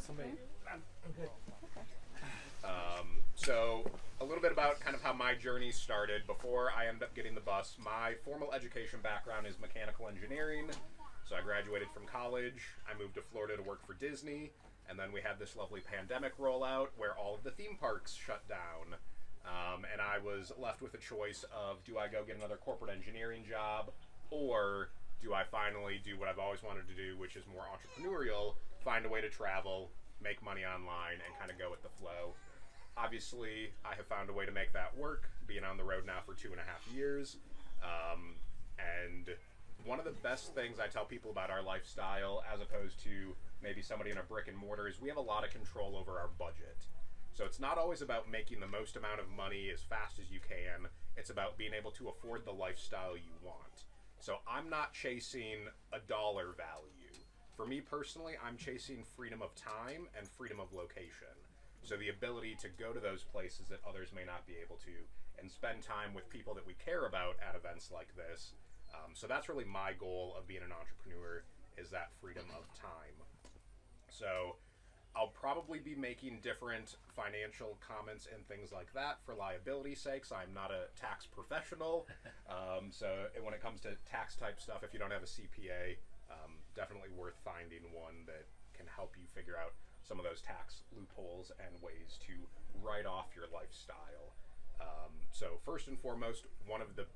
somebody. Okay. So a little bit about kind of how my journey started before I ended up getting the bus. My formal education background is mechanical engineering. So I graduated from college. I moved to Florida to work for Disney. And then we had this lovely pandemic rollout where all of the theme parks shut down. And I was left with a choice of, do I go get another corporate engineering job, or do I finally do what I've always wanted to do, which is more entrepreneurial, find a way to travel, make money online, and kind of go with the flow. Obviously, I have found a way to make that work, being on the road now for 2.5 years. And one of the best things I tell people about our lifestyle, as opposed to maybe somebody in a brick and mortar, is we have a lot of control over our budget. So it's not always about making the most amount of money as fast as you can. It's about being able to afford the lifestyle you want. So I'm not chasing a dollar value. For me personally, I'm chasing freedom of time and freedom of location. So the ability to go to those places that others may not be able to, and spend time with people that we care about at events like this. So that's really my goal of being an entrepreneur, is that freedom of time. So I'll probably be making different financial comments and things like that for liability sakes. I'm not a tax professional. So when it comes to tax type stuff, if you don't have a CPA, definitely worth finding one that can help you figure out some of those tax loopholes and ways to write off your lifestyle. So first and foremost, one of the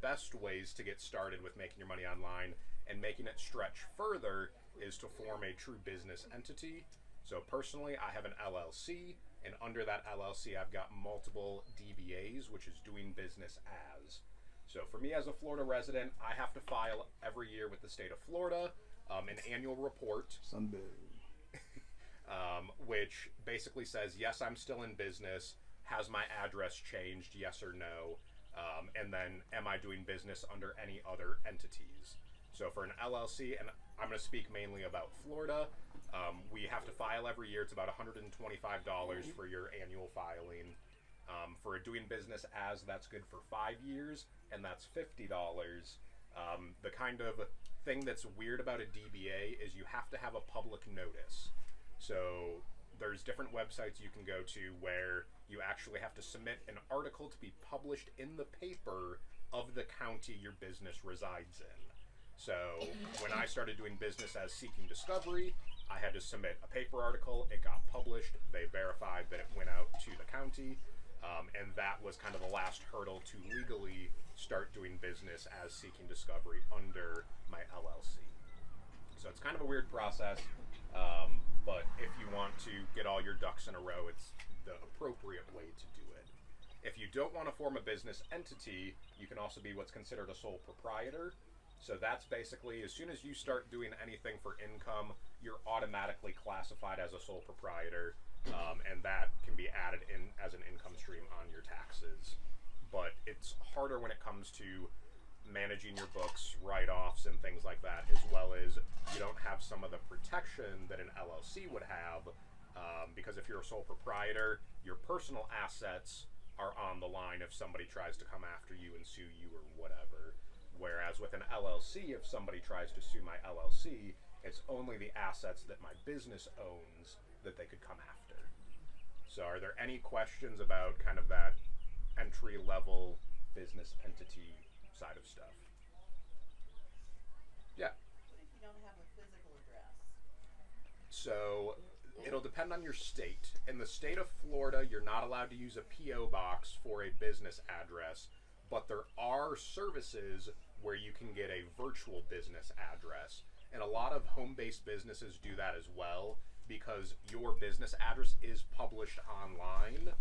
best ways to get started with making your money online and making it stretch further is to form a true business entity. So personally, I have an LLC, and under that LLC, I've got multiple DBAs, which is doing business as. So for me as a Florida resident, I have to file every year with the state of Florida an annual report. Which basically says, yes, I'm still in business. Has my address changed? Yes or no? And then, am I doing business under any other entities? So for an LLC, and I'm going to speak mainly about Florida, we have to file every year. It's about $125 for your annual filing. For a doing business as, that's good for 5 years, and that's $50. The kind of thing that's weird about a DBA is you have to have a public notice. So there's different websites you can go to where you actually have to submit an article to be published in the paper of the county your business resides in. So when I started doing business as Seeking Discovery, I had to submit a paper article. It got published. They verified that it went out to the county. And that was kind of the last hurdle to legally start doing business as Seeking Discovery under my LLC. So it's kind of a weird process. But if you want to get all your ducks in a row, it's the appropriate way to do it. If you don't want to form a business entity, you can also be what's considered a sole proprietor. So that's basically, as soon as you start doing anything for income, you're automatically classified as a sole proprietor, and that can be added in as an income stream on your taxes. But it's harder when it comes to managing your books, write-offs, and things like that, as well as you don't have some of the protection that an LLC would have, because if you're a sole proprietor, your personal assets are on the line if somebody tries to come after you and sue you or whatever. Whereas with an LLC, if somebody tries to sue my LLC, it's only the assets that my business owns that they could come after. So are there any questions about kind of that entry-level business entity side of stuff? Yeah. What if you don't have a physical address? So it'll depend on your state. In the state of Florida, you're not allowed to use a P.O. box for a business address, but there are services where you can get a virtual business address. And a lot of home-based businesses do that as well, because your business address is published online.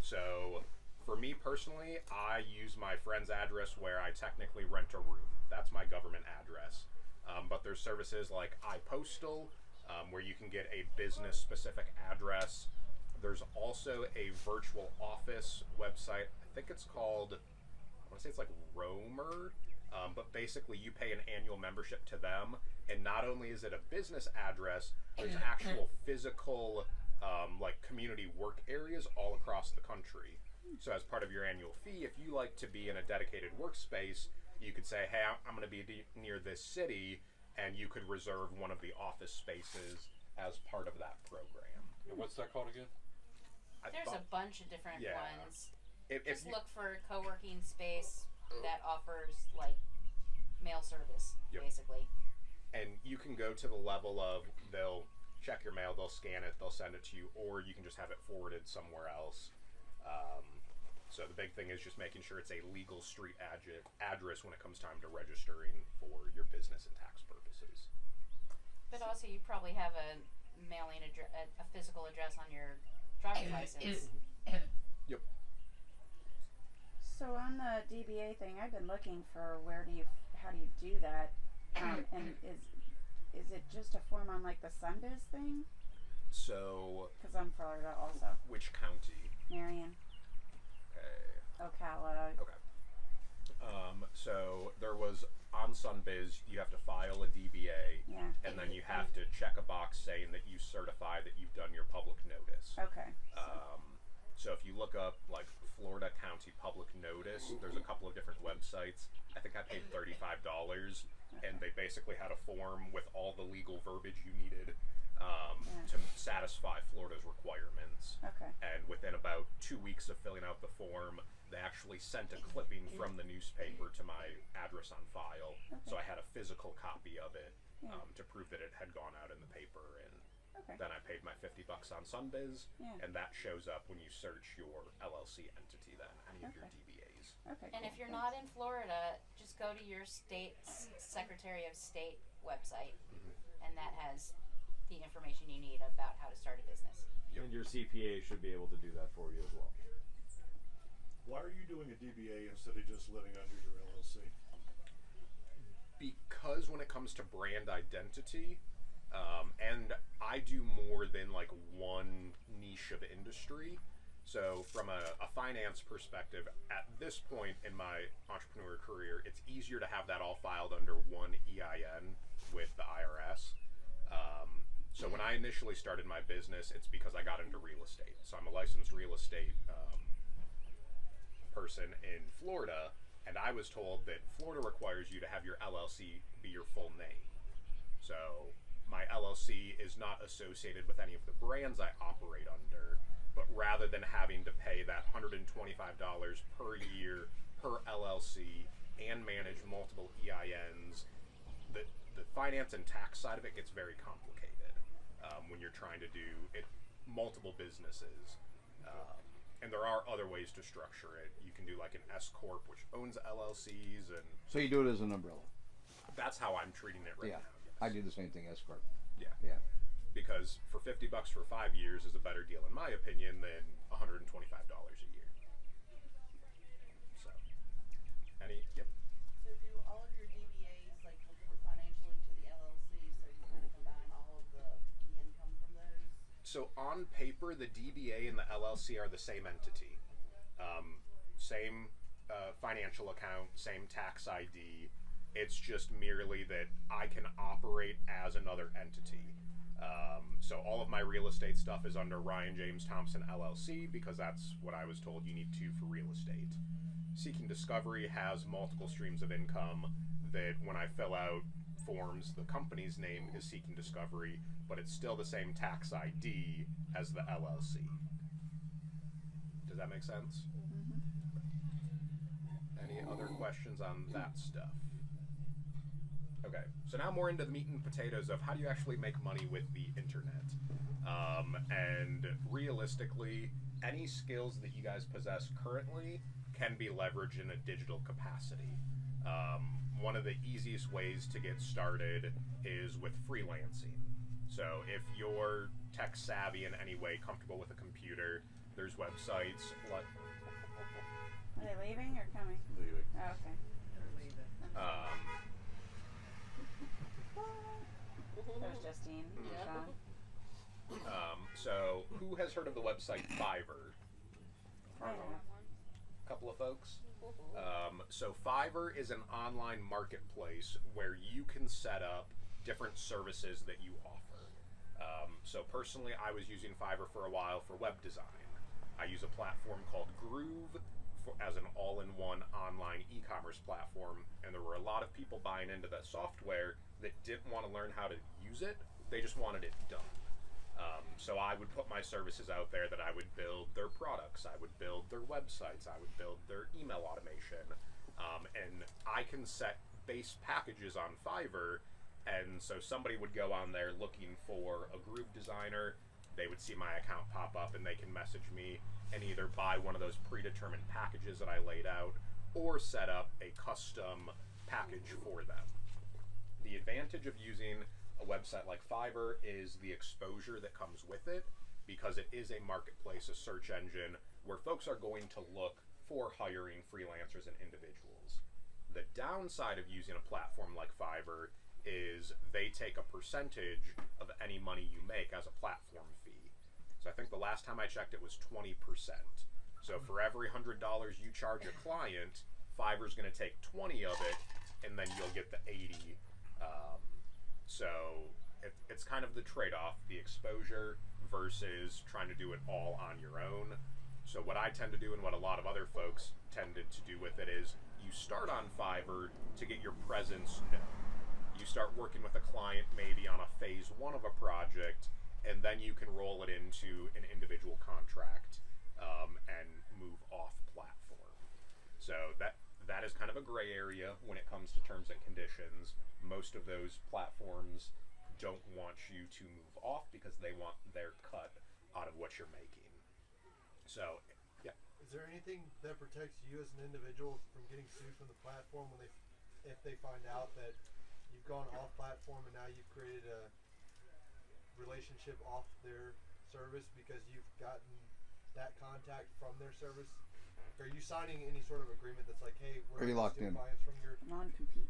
So for me personally, I use my friend's address where I technically rent a room. That's my government address. But there's services like iPostal, where you can get a business-specific address. There's also a virtual office website. I think it's called, I want to say it's like Roamer, but basically you pay an annual membership to them, and not only is it a business address, there's actual physical like community work areas all across the country. So as part of your annual fee, if you like to be in a dedicated workspace, you could say, hey, I'm going to be near this city, and you could reserve one of the office spaces as part of that program. And what's that called again? There's a bunch of different ones. If Just you, look for a co-working space that offers like mail service, basically. and you can go to the level of they'll check your mail, they'll scan it, they'll send it to you, or you can just have it forwarded somewhere else. So the big thing is just making sure it's a legal street address when it comes time to registering for your business and tax purposes. But also, you probably have a mailing address, a physical address on your driver's license. Yep. So on the DBA thing, I've been looking for how do you do that? And is it just a form on like the Sunbiz thing? So, Because I'm Florida also. which county? Marion, Okay. Ocala. Okay. So there was on Sunbiz, you have to file a DBA, Yeah. and then you have to check a box saying that you certify that you've done your public notice. Okay. So if you look up like Florida County Public Notice, there's a couple of different websites. I think I paid $35, and they basically had a form with all the legal verbiage you needed to satisfy Florida's requirements. Okay. And within about 2 weeks of filling out the form, they actually sent a clipping from the newspaper to my address on file. So I had a physical copy of it to prove that it had gone out in the paper. And then I paid my $50 on Sunbiz, and that shows up when you search your LLC entity. Then any of your DBAs. Okay. And if you're not in Florida, just go to your state's Secretary of State website, and that has the information you need about how to start a business. And your CPA should be able to do that for you as well. Why are you doing a DBA instead of just living under your LLC? Because when it comes to brand identity, and I do more than like one niche of industry. So from a finance perspective, at this point in my entrepreneur career, it's easier to have that all filed under one EIN with the IRS. So when I initially started my business, it's because I got into real estate. So I'm a licensed real estate person in Florida, and I was told that Florida requires you to have your LLC be your full name. So my LLC is not associated with any of the brands I operate under, but rather than having to pay that $125 per year per LLC and manage multiple EINs, the finance and tax side of it gets very complicated when you're trying to do it multiple businesses. And there are other ways to structure it. You can do like an S corp, which owns LLCs, and So you do it as an umbrella. that's how I'm treating it right Yeah. now. Yes. I do the same thing, S corp. Yeah. Yeah. Because for $50 for 5 years is a better deal, in my opinion, than $125 a year. So, yep. So do all of your DBAs like report financially to the LLC, so you kind of combine all of the income from those? So on paper, the DBA and the LLC are the same entity. Same financial account, same tax ID. It's just merely that I can operate as another entity. So all of my real estate stuff is under Ryan James Thompson LLC because that's what I was told you need to for real estate. Seeking Discovery has multiple streams of income that when I fill out forms, the company's name is Seeking Discovery, but it's still the same tax ID as the LLC. Does that make sense? Any other questions on that stuff? Okay, so now more into the meat and potatoes of how do you actually make money with the internet. And realistically, any skills that you guys possess currently can be leveraged in a digital capacity. One of the easiest ways to get started is with freelancing. So if you're tech savvy in any way, comfortable with a computer, there's websites like Are they leaving or coming? Leaving. Oh, okay. There's Justine. Yeah. Sean. So who has heard of the website Fiverr? I don't know. A couple of folks. So Fiverr is an online marketplace where you can set up different services that you offer. So personally, I was using Fiverr for a while for web design. I use a platform called Groove as an all-in-one online e-commerce platform, and there were a lot of people buying into that software that didn't want to learn how to use it. They just wanted it done. I would put my services out there that I would build their products, I would build their websites, I would build their email automation. And I can set base packages on Fiverr, and so somebody would go on there looking for a groove designer, they would see my account pop up and they can message me and either buy one of those predetermined packages that I laid out or set up a custom package for them. The advantage of using a website like Fiverr is the exposure that comes with it, because it is a marketplace, a search engine where folks are going to look for hiring freelancers and individuals. The downside of using a platform like Fiverr is they take a percentage of any money you make as a platform fee. So I think the last time I checked it was 20%. So for every $100 you charge a client, Fiverr's going to take 20 of it, and then you'll get the 80. So it's kind of the trade-off, the exposure versus trying to do it all on your own. So what I tend to do and what a lot of other folks tended to do with it is you start on Fiverr to get your presence known. You start working with a client maybe on a phase 1 of a project, and then you can roll it into an individual contract and move off platform. So that is kind of a gray area when it comes to terms and conditions. Most of those platforms don't want you to move off because they want their cut out of what you're making. So, yeah. Is there anything that protects you as an individual from getting sued from the platform if they find out that you've gone off platform and now you've created a relationship off their service because you've gotten that contact from their service? Are you signing any sort of agreement that's like, hey, we're Are you locked in? clients from your Non-compete.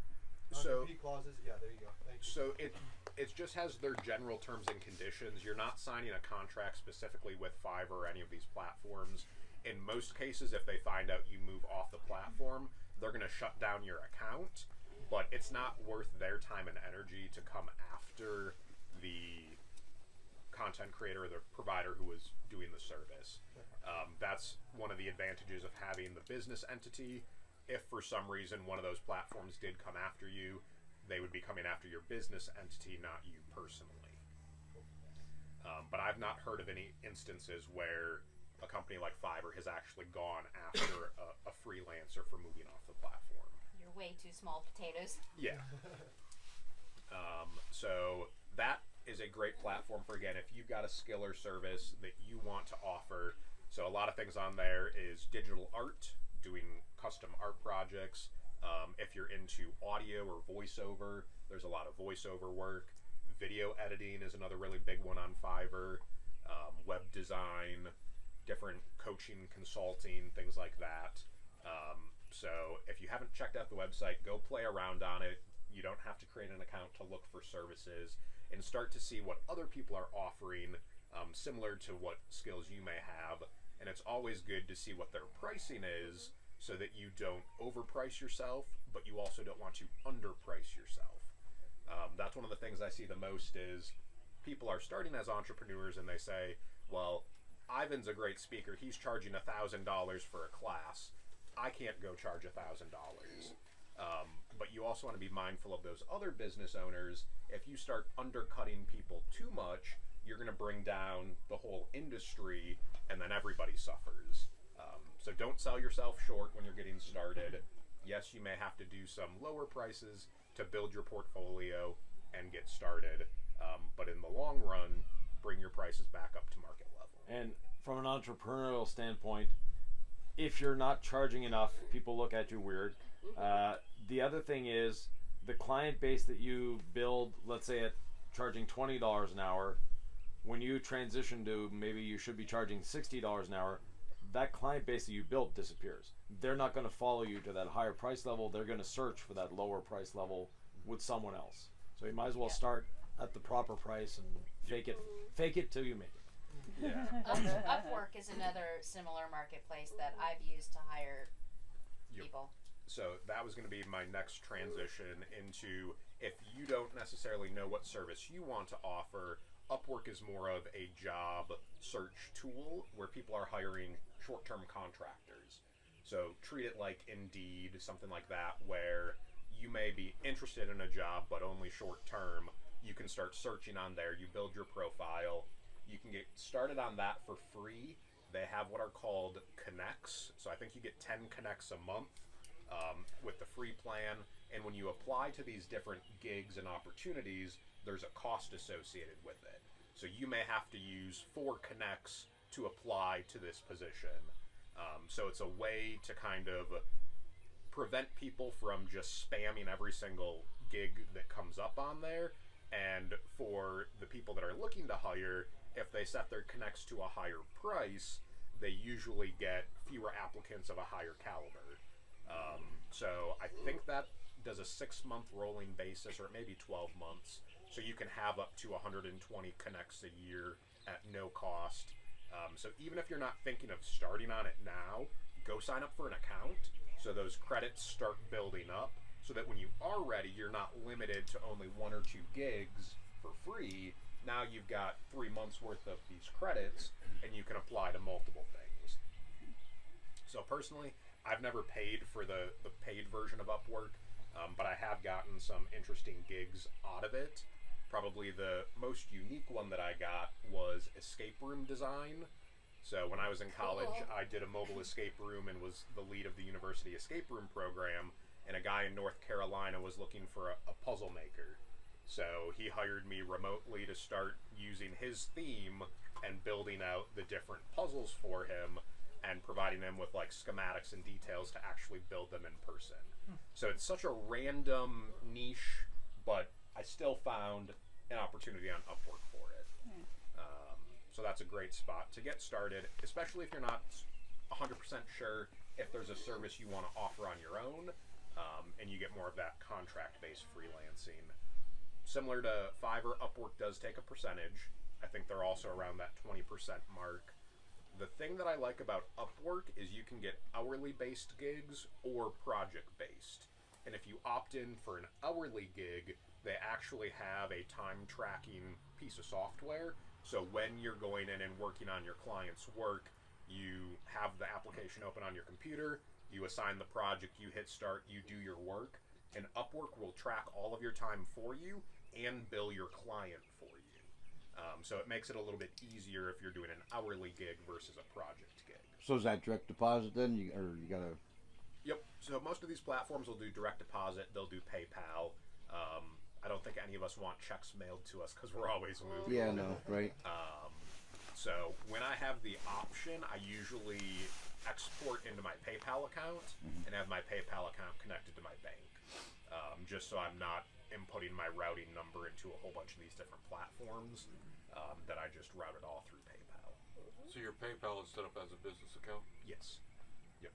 non-compete clauses? Yeah, there you go. Thank you. So it just has their general terms and conditions. You're not signing a contract specifically with Fiverr or any of these platforms. In most cases, if they find out you move off the platform, they're going to shut down your account, but it's not worth their time and energy to come after the content creator or the provider who was doing the service. That's one of the advantages of having the business entity. If for some reason one of those platforms did come after you, they would be coming after your business entity, not you personally. But I've not heard of any instances where a company like Fiverr has actually gone after a freelancer for moving off the platform. You're way too small potatoes. Yeah. So that is a great platform for, again, if you've got a skill or service that you want to offer. So a lot of things on there is digital art, doing custom art projects. If you're into audio or voiceover, there's a lot of voiceover work. Video editing is another really big one on Fiverr. Web design, different coaching, consulting, things like that. So if you haven't checked out the website, go play around on it. You don't have to create an account to look for services, and start to see what other people are offering, similar to what skills you may have. And it's always good to see what their pricing is, so that you don't overprice yourself, but you also don't want to underprice yourself. That's one of the things I see the most is people are starting as entrepreneurs and they say, well, Ivan's a great speaker. He's charging $1,000 for a class. I can't go charge $1,000. But you also want to be mindful of those other business owners. If you start undercutting people too much, you're going to bring down the whole industry, and then everybody suffers. So don't sell yourself short when you're getting started. Yes, you may have to do some lower prices to build your portfolio and get started. But in the long run, bring your prices back up to market level. And from an entrepreneurial standpoint, if you're not charging enough, people look at you weird. The other thing is the client base that you build, let's say at charging $20 an hour, when you transition to maybe you should be charging $60 an hour, that client base that you built disappears. They're not going to follow you to that higher price level. They're going to search for that lower price level with someone else. So you might as well start at the proper price and fake it till you make it. Yeah. Upwork is another similar marketplace that I've used to hire people. So that was going to be my next transition into, if you don't necessarily know what service you want to offer, Upwork is more of a job search tool where people are hiring short-term contractors. So treat it like Indeed, something like that, where you may be interested in a job but only short-term. You can start searching on there. You build your profile. You can can get started on that for free. They have what are called connects. So I think you get 10 connects a month with the free plan. And when you apply to these different gigs and opportunities, there's a cost associated with it. So you may have to use 4 connects to apply to this position. So it's a way to kind of prevent people from just spamming every single gig that comes up on there. And for the people that are looking to hire, if they set their connects to a higher price, they usually get fewer applicants of a higher caliber. So I think that does a 6-month rolling basis, or maybe 12 months. So you can have up to 120 connects a year at no cost. So even if you're not thinking of starting on it now, go sign up for an account so those credits start building up, so that when you are ready, you're not limited to only 1 or 2 gigs for free. Now you've got 3 months worth of these credits, and you can apply to multiple things. So personally, I've never paid for the paid version of Upwork, but I have gotten some interesting gigs out of it. Probably the most unique one that I got was escape room design. So when I was in college, I did a mobile escape room and was the lead of the university escape room program, and a guy in North Carolina was looking for a puzzle maker. So he hired me remotely to start using his theme and building out the different puzzles for him and providing him with like schematics and details to actually build them in person. So it's such a random niche, but I still found an opportunity on Upwork for it. So that's a great spot to get started, especially if you're not 100% sure if there's a service you want to offer on your own, and you get more of that contract-based freelancing. Similar to Fiverr, Upwork does take a percentage. I think they're also around that 20% mark. The thing that I like about Upwork is you can get hourly-based gigs or project-based. And if you opt in for an hourly gig, they actually have a time-tracking piece of software. So when you're going in and working on your client's work, you have the application open on your computer, you assign the project, you hit start, you do your work, and Upwork will track all of your time for you and bill your client for you. So it makes it a little bit easier if you're doing an hourly gig versus a project gig. So is that direct deposit then? You gotta... Yep. So most of these platforms will do direct deposit. They'll do PayPal. I don't think any of us want checks mailed to us because we're always moving. Yeah, no, right. So when I have the option, I usually export into my PayPal account and have my PayPal account connected to my bank, just so I'm not inputting my routing number into a whole bunch of these different platforms, that I just route it all through PayPal. So your PayPal is set up as a business account? Yes. Yep.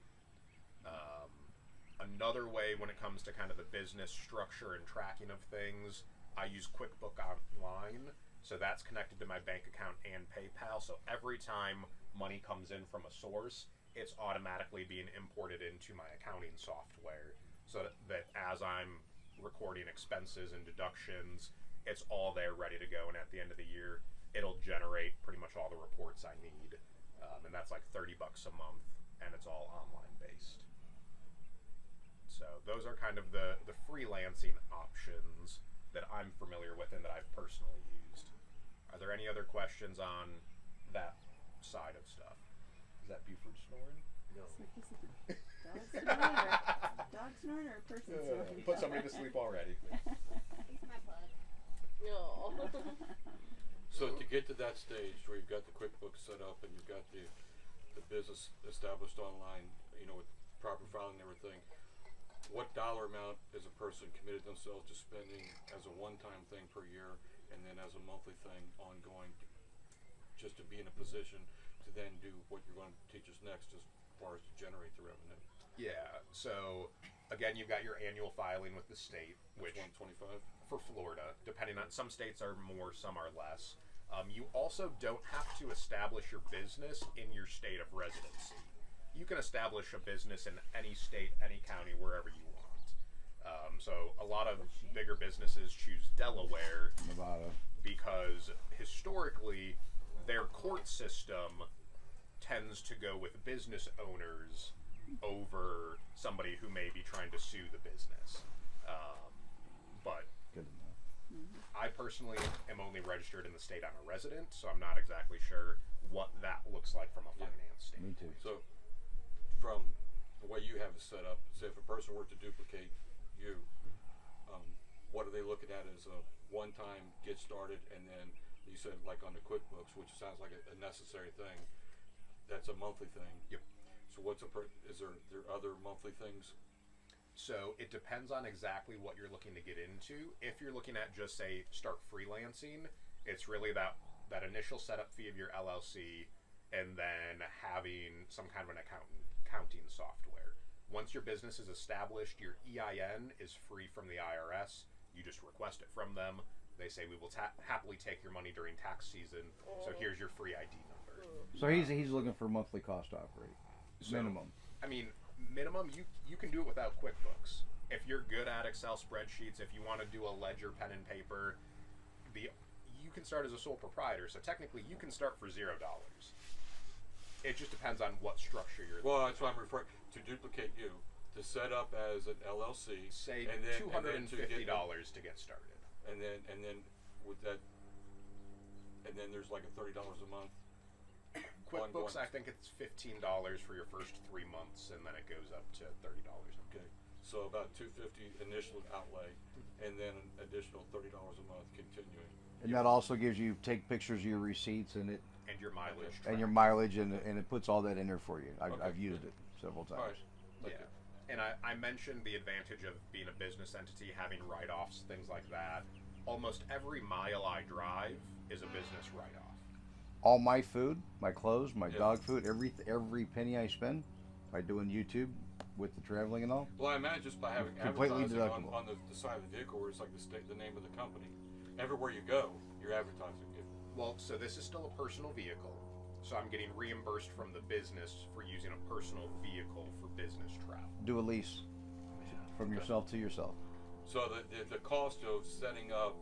Another way when it comes to kind of the business structure and tracking of things, I use QuickBook Online. So that's connected to my bank account and PayPal. So every time money comes in from a source, it's automatically being imported into my accounting software. So that as I'm recording expenses and deductions, it's all there ready to go. And at the end of the year, it'll generate pretty much all the reports I need. And that's like $30 a month, and it's all online based. So those are kind of the freelancing options that I'm familiar with and that I've personally used. Are there any other questions on that side of stuff? Is that Buford snoring? Dog snoring, dog snoring, or person snoring? Put somebody to sleep already. He's my bud. No. So to get to that stage where you've got the QuickBooks set up and you've got the business established online, with proper filing and everything, what dollar amount is a person committed themselves to spending as a one-time thing per year, and then as a monthly thing ongoing, just to be in a position to then do what you're going to teach us next as far as to generate the revenue? Yeah, so again, you've got your annual filing with the state, which 125 for Florida, depending on, some states are more, some are less. You also don't have to establish your business in your state of residency. You can establish a business in any state, any county, wherever you want. So a lot of bigger businesses choose Delaware, Nevada, because historically their court system tends to go with business owners over somebody who may be trying to sue the business. But good enough. I personally am only registered in the state I'm a resident, so I'm not exactly sure what that looks like from a finance Me standpoint. too. So, from the way you have it set up, say if a person were to duplicate you, what are they looking at as a one-time get started, and then you said like on the QuickBooks, which sounds like a necessary thing, that's a monthly thing. Yep. So is there other monthly things? So it depends on exactly what you're looking to get into. If you're looking at just say start freelancing, it's really that initial setup fee of your LLC, and then having some kind of an accounting software. Once your business is established, your EIN is free from the IRS. You just request it from them. They say we will happily take your money during tax season. So here's your free ID number. So he's looking for monthly cost to operate. Minimum. I mean, minimum, you can do it without QuickBooks. If you're good at Excel spreadsheets, if you want to do a ledger, pen and paper, you can start as a sole proprietor. So technically, you can start for $0. It just depends on what structure you're. Well, that's what I'm referring to. Duplicate you, to set up as an LLC, Say and then $250 to get started. and then with that, and then there's like a $30 a month. QuickBooks, ongoing. I think it's $15 for your first 3 months, and then it goes up to $30. Okay, so about $250 initial outlay, and then an additional $30 a month continuing. And that also gives you take pictures of your receipts and And your mileage. and your track. mileage and it puts all that in there for you. Okay. I've used it several times. All right. Thank Yeah. you. And I mentioned the advantage of being a business entity, having write-offs, things like that. Almost every mile I drive is a business write-off. All my food, my clothes, my Yeah. dog food, every penny I spend by doing YouTube with the traveling and all. Well, I imagine just by having Completely advertising deductible. on the side of the vehicle, where it's like the name of the company. Everywhere you go, you're advertising it. Well, so this is still a personal vehicle, so I'm getting reimbursed from the business for using a personal vehicle for business travel. Do a lease from yourself to yourself. So the cost of setting up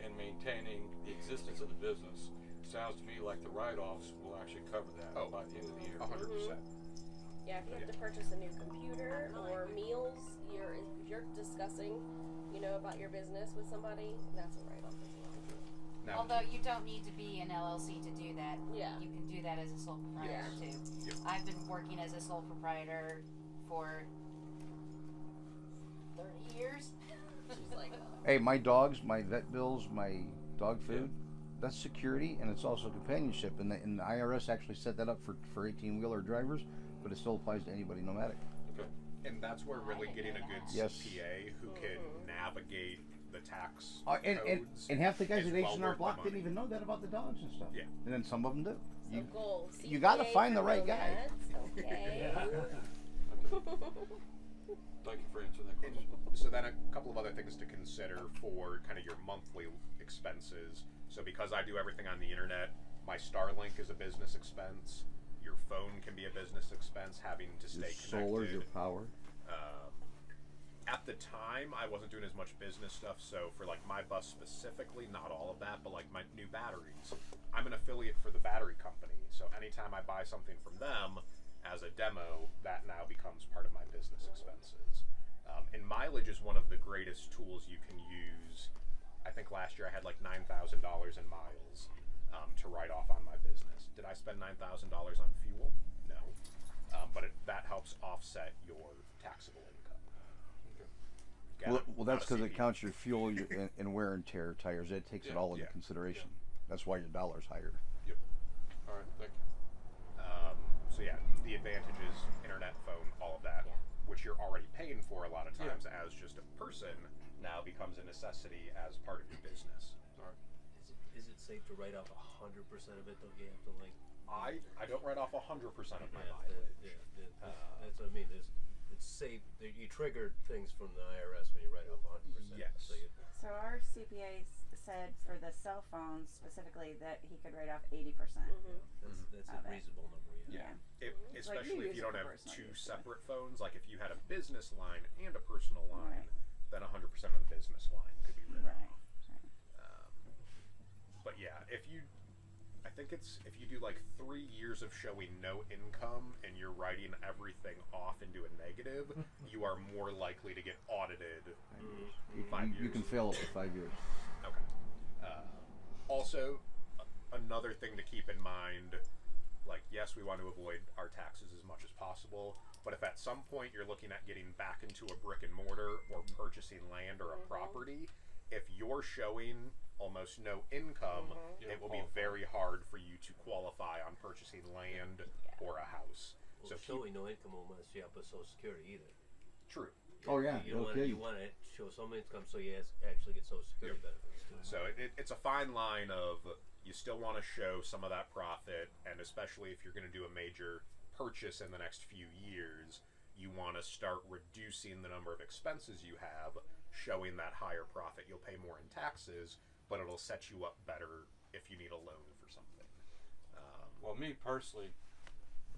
and maintaining the existence of the business sounds to me like the write-offs will actually cover that Oh, by the end of the year. 100%. Yeah, if you have to purchase a new computer or meals, if you're discussing, about your business with somebody, that's a write-off as well. Now, Although you don't need to be an LLC to do that. Yeah. You can do that as a sole proprietor too. Yep. I've been working as a sole proprietor for 30 years. She's like, Hey, my dogs, my vet bills, my dog food, that's security and it's also companionship. And the IRS actually set that up for 18-wheeler drivers, but it still applies to anybody nomadic. Okay. and that's where really getting a good Yes. CPA who can navigate the tax And codes half the guys is at H well and R worth the Block money. didn't even know that about the dogs and stuff. Yeah. And then some of them do. so goal. you gotta CPA find the for right guy. nomads, Okay. Thank you for answering that And question. so then a couple of other things to consider for kind of your monthly expenses. So because I do everything on the internet, my Starlink is a business expense. Your phone can be a business expense, having to Your stay solar, connected. your power. At the time, I wasn't doing as much business stuff, so for like my bus specifically, not all of that, but like my new batteries, I'm an affiliate for the battery company. So anytime I buy something from them as a demo, that now becomes part of my business expenses. And mileage is one of the greatest tools you can use. I think last year I had like $9,000 in miles to write off on my business. Did I spend $9,000 on fuel? No. But that helps offset your taxable income. Again, Well, I'm that's not a because it CPA. counts your fuel and wear and tear tires. It takes it all into Yeah. consideration. That's why your dollar's higher. Yep. All right, thank you. So yeah, the advantages, internet, phone, all of that, Yeah. which you're already paying for a lot of times as just a person, now becomes a necessity as part of your business. All right. Is it safe to write off 100% of it? Don't you have to like? I don't write off 100% of my Yeah, mileage. that's what I mean. It's safe. You trigger things from the IRS when you write off 100%. Yes. So you, So our CPA said for the cell phones specifically that he could write off 80%. that's Of a it. reasonable number. Yeah. Especially if you don't have personal two use, separate phones. Like if you had a business line and a personal line, Right. then 100% of the business line could be written Right. off. But yeah, I think if you do like 3 years of showing no income and you're writing everything off into a negative, you are more likely to get audited. 5 years. You can fail up to 5 years. Okay. Also, another thing to keep in mind, like, yes, we want to avoid our taxes as much as possible, but if at some point you're looking at getting back into a brick and mortar or purchasing land or a property, if you're showing almost no income, it will be very hard for you to qualify on purchasing land or a house. Well, So showing no income won't mess you up with Social Security either. True. Oh yeah, You okay. want to show some income so you actually get Social Security benefits too. So it's a fine line of you still want to show some of that profit, and especially if you're going to do a major purchase in the next few years, you want to start reducing the number of expenses you have, showing that higher profit. You'll pay more in taxes, but it'll set you up better if you need a loan for something. Well, me personally,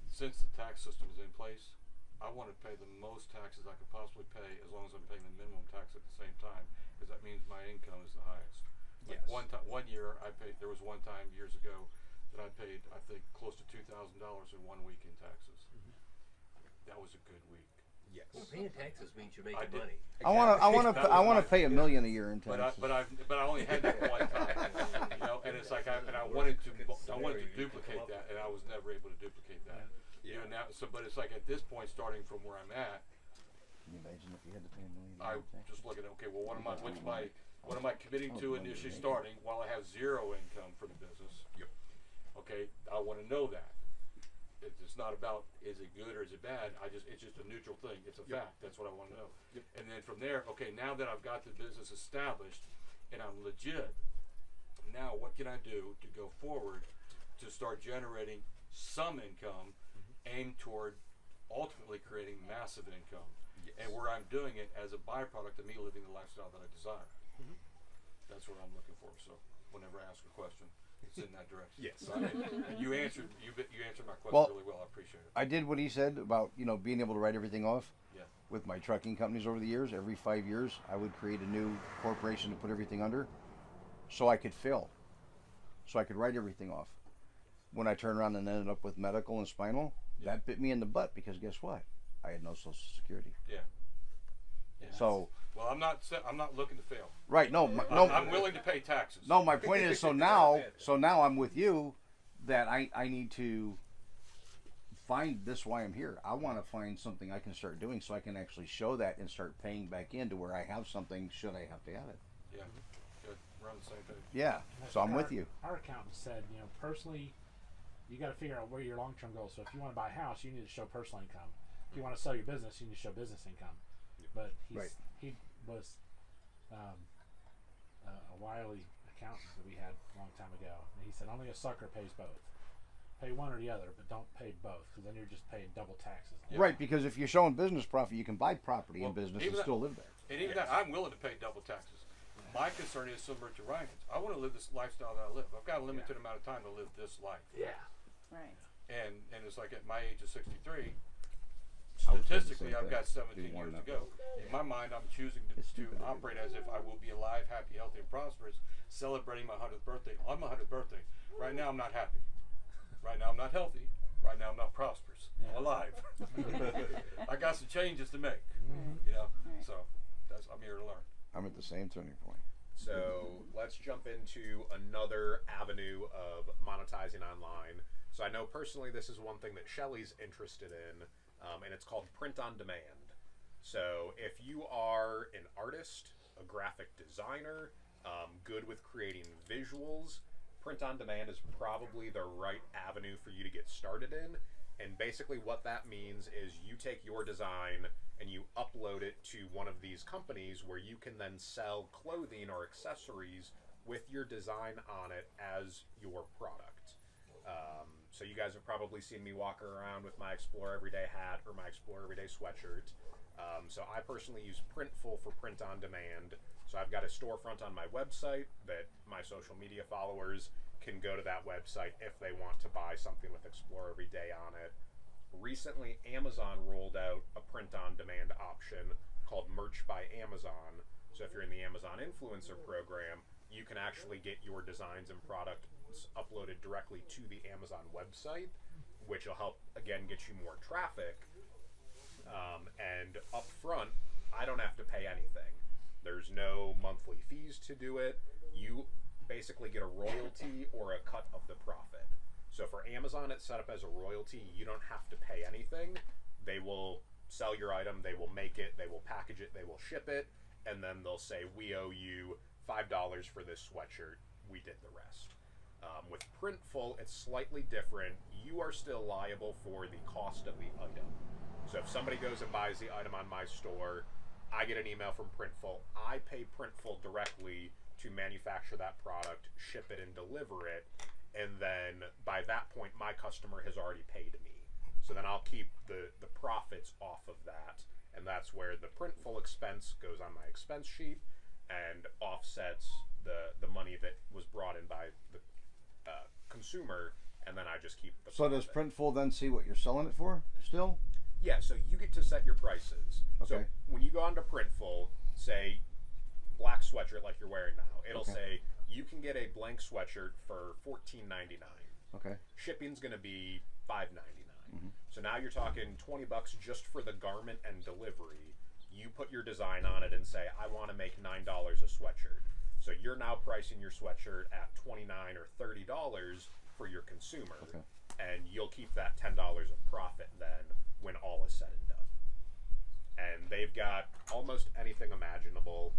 since the tax system is in place, I want to pay the most taxes I could possibly pay as long as I'm paying the minimum tax at the same time, because that means my income is the highest. Like Yes. one year I paid. There was one time years ago that I paid, I think, close to $2,000 in 1 week in taxes. That was a good week. Yes. Well, paying taxes means you're I making did. money. I want That was to my- pay $1 million a year in But taxes. I only had that one time, you know, and it's like I wanted to duplicate that, and I was never able to duplicate that. You know, now, but it's like at this point, starting from where I'm at, Can you imagine if you had to pay $1 million? I in taxes? just look at okay, well, what am I committing to initially starting while I have zero income for the business? Yep. Okay, I want to know that. It's not about is it good or is it bad. It's just a neutral thing. It's a fact. That's what I want to know. Yep. And then from there, okay, now that I've got the business established and I'm legit, now what can I do to go forward to start generating some income aimed toward ultimately creating massive income? Yes. And where I'm doing it as a byproduct of me living the lifestyle that I desire. That's what I'm looking for. So whenever I ask a question, it's in that direction. Yes. So and you answered my question Well, really well. I appreciate it. I did what he said about being able to write everything off. Yeah. With my trucking companies over the years, every 5 years, I would create a new corporation to put everything under, so I could fill, so I could write everything off. When I turned around and ended up with medical and spinal, that bit me in the butt because guess what? I had no Social Security. Yeah. So. Well, I'm not looking to fail. Right. No. I'm willing to pay taxes. No, my point is, so now I'm with you, that I need to find this why I'm here. I want to find something I can start doing so I can actually show that and start paying back into where I have something should I have to have it. Yeah. Good. We're on the same page. Yeah. So I'm with you. Our accountant said, personally, you got to figure out what are your long-term goals. So if you want to buy a house, you need to show personal income. If you want to sell your business, you need to show business income. But he was a wily accountant that we had a long time ago, and he said only a sucker pays both. Pay one or the other, but don't pay both, because then you're just paying double taxes. Yeah. Right, because if you're showing business profit, you can buy property in business and still live there. And even that, I'm willing to pay double taxes. My concern is similar to Ryan's. I want to live this lifestyle that I live. I've got a limited amount of time to live this life. Yeah. Right. And it's like at my age of 63, statistically, I've got 17 years to go. In my mind, I'm choosing to operate as if I will be alive, happy, healthy, and prosperous, celebrating my 100th birthday. On my 100th birthday, right now I'm not happy. Right now I'm not healthy. Right now I'm not prosperous. I'm alive. I got some changes to make. So I'm here to learn. I'm at the same turning point. So let's jump into another avenue of monetizing online. So I know personally this is one thing that Shelly's interested in, and it's called print on demand. So if you are an artist, a graphic designer, good with creating visuals, print on demand is probably the right avenue for you to get started in. And basically what that means is you take your design and you upload it to one of these companies where you can then sell clothing or accessories with your design on it as your product. So you guys have probably seen me walk around with my Explore Everyday hat or my Explore Everyday sweatshirt. So I personally use Printful for print on demand. So I've got a storefront on my website that my social media followers can go to that website if they want to buy something with Explore Everyday on it. Recently, Amazon rolled out a print-on-demand option called Merch by Amazon. So if you're in the Amazon Influencer program, you can actually get your designs and products uploaded directly to the Amazon website, which will help, again, get you more traffic. And up front, I don't have to pay anything. There's no monthly fees to do it. basically get a royalty or a cut of the profit. So for Amazon, it's set up as a royalty. You don't have to pay anything. They will sell your item, they will make it, they will package it, they will ship it, and then they'll say, we owe you $5 for this sweatshirt. We did the rest. With Printful, it's slightly different. You are still liable for the cost of the item. So if somebody goes and buys the item on my store, I get an email from Printful. I pay Printful directly to manufacture that product, ship it, and deliver it. And then by that point, my customer has already paid me. So then I'll keep the profits off of that. And that's where the Printful expense goes on my expense sheet and offsets the money that was brought in by the consumer. And then I just keep the So does profit. Printful then see what you're selling it for still? Yeah, so you get to set your prices. So Okay. when you go onto Printful, say black sweatshirt like you're wearing now, it'll Okay. say you can get a blank sweatshirt for $14.99. Okay. Shipping's going to be $5.99. Mhm. So now you're talking $20 just for the garment and delivery. You put your design on it and say, I want to make $9 a sweatshirt. So you're now pricing your sweatshirt at $29 or $30 for your consumer, Okay. and you'll keep that $10 of profit then when all is said and done. And they've got almost anything imaginable.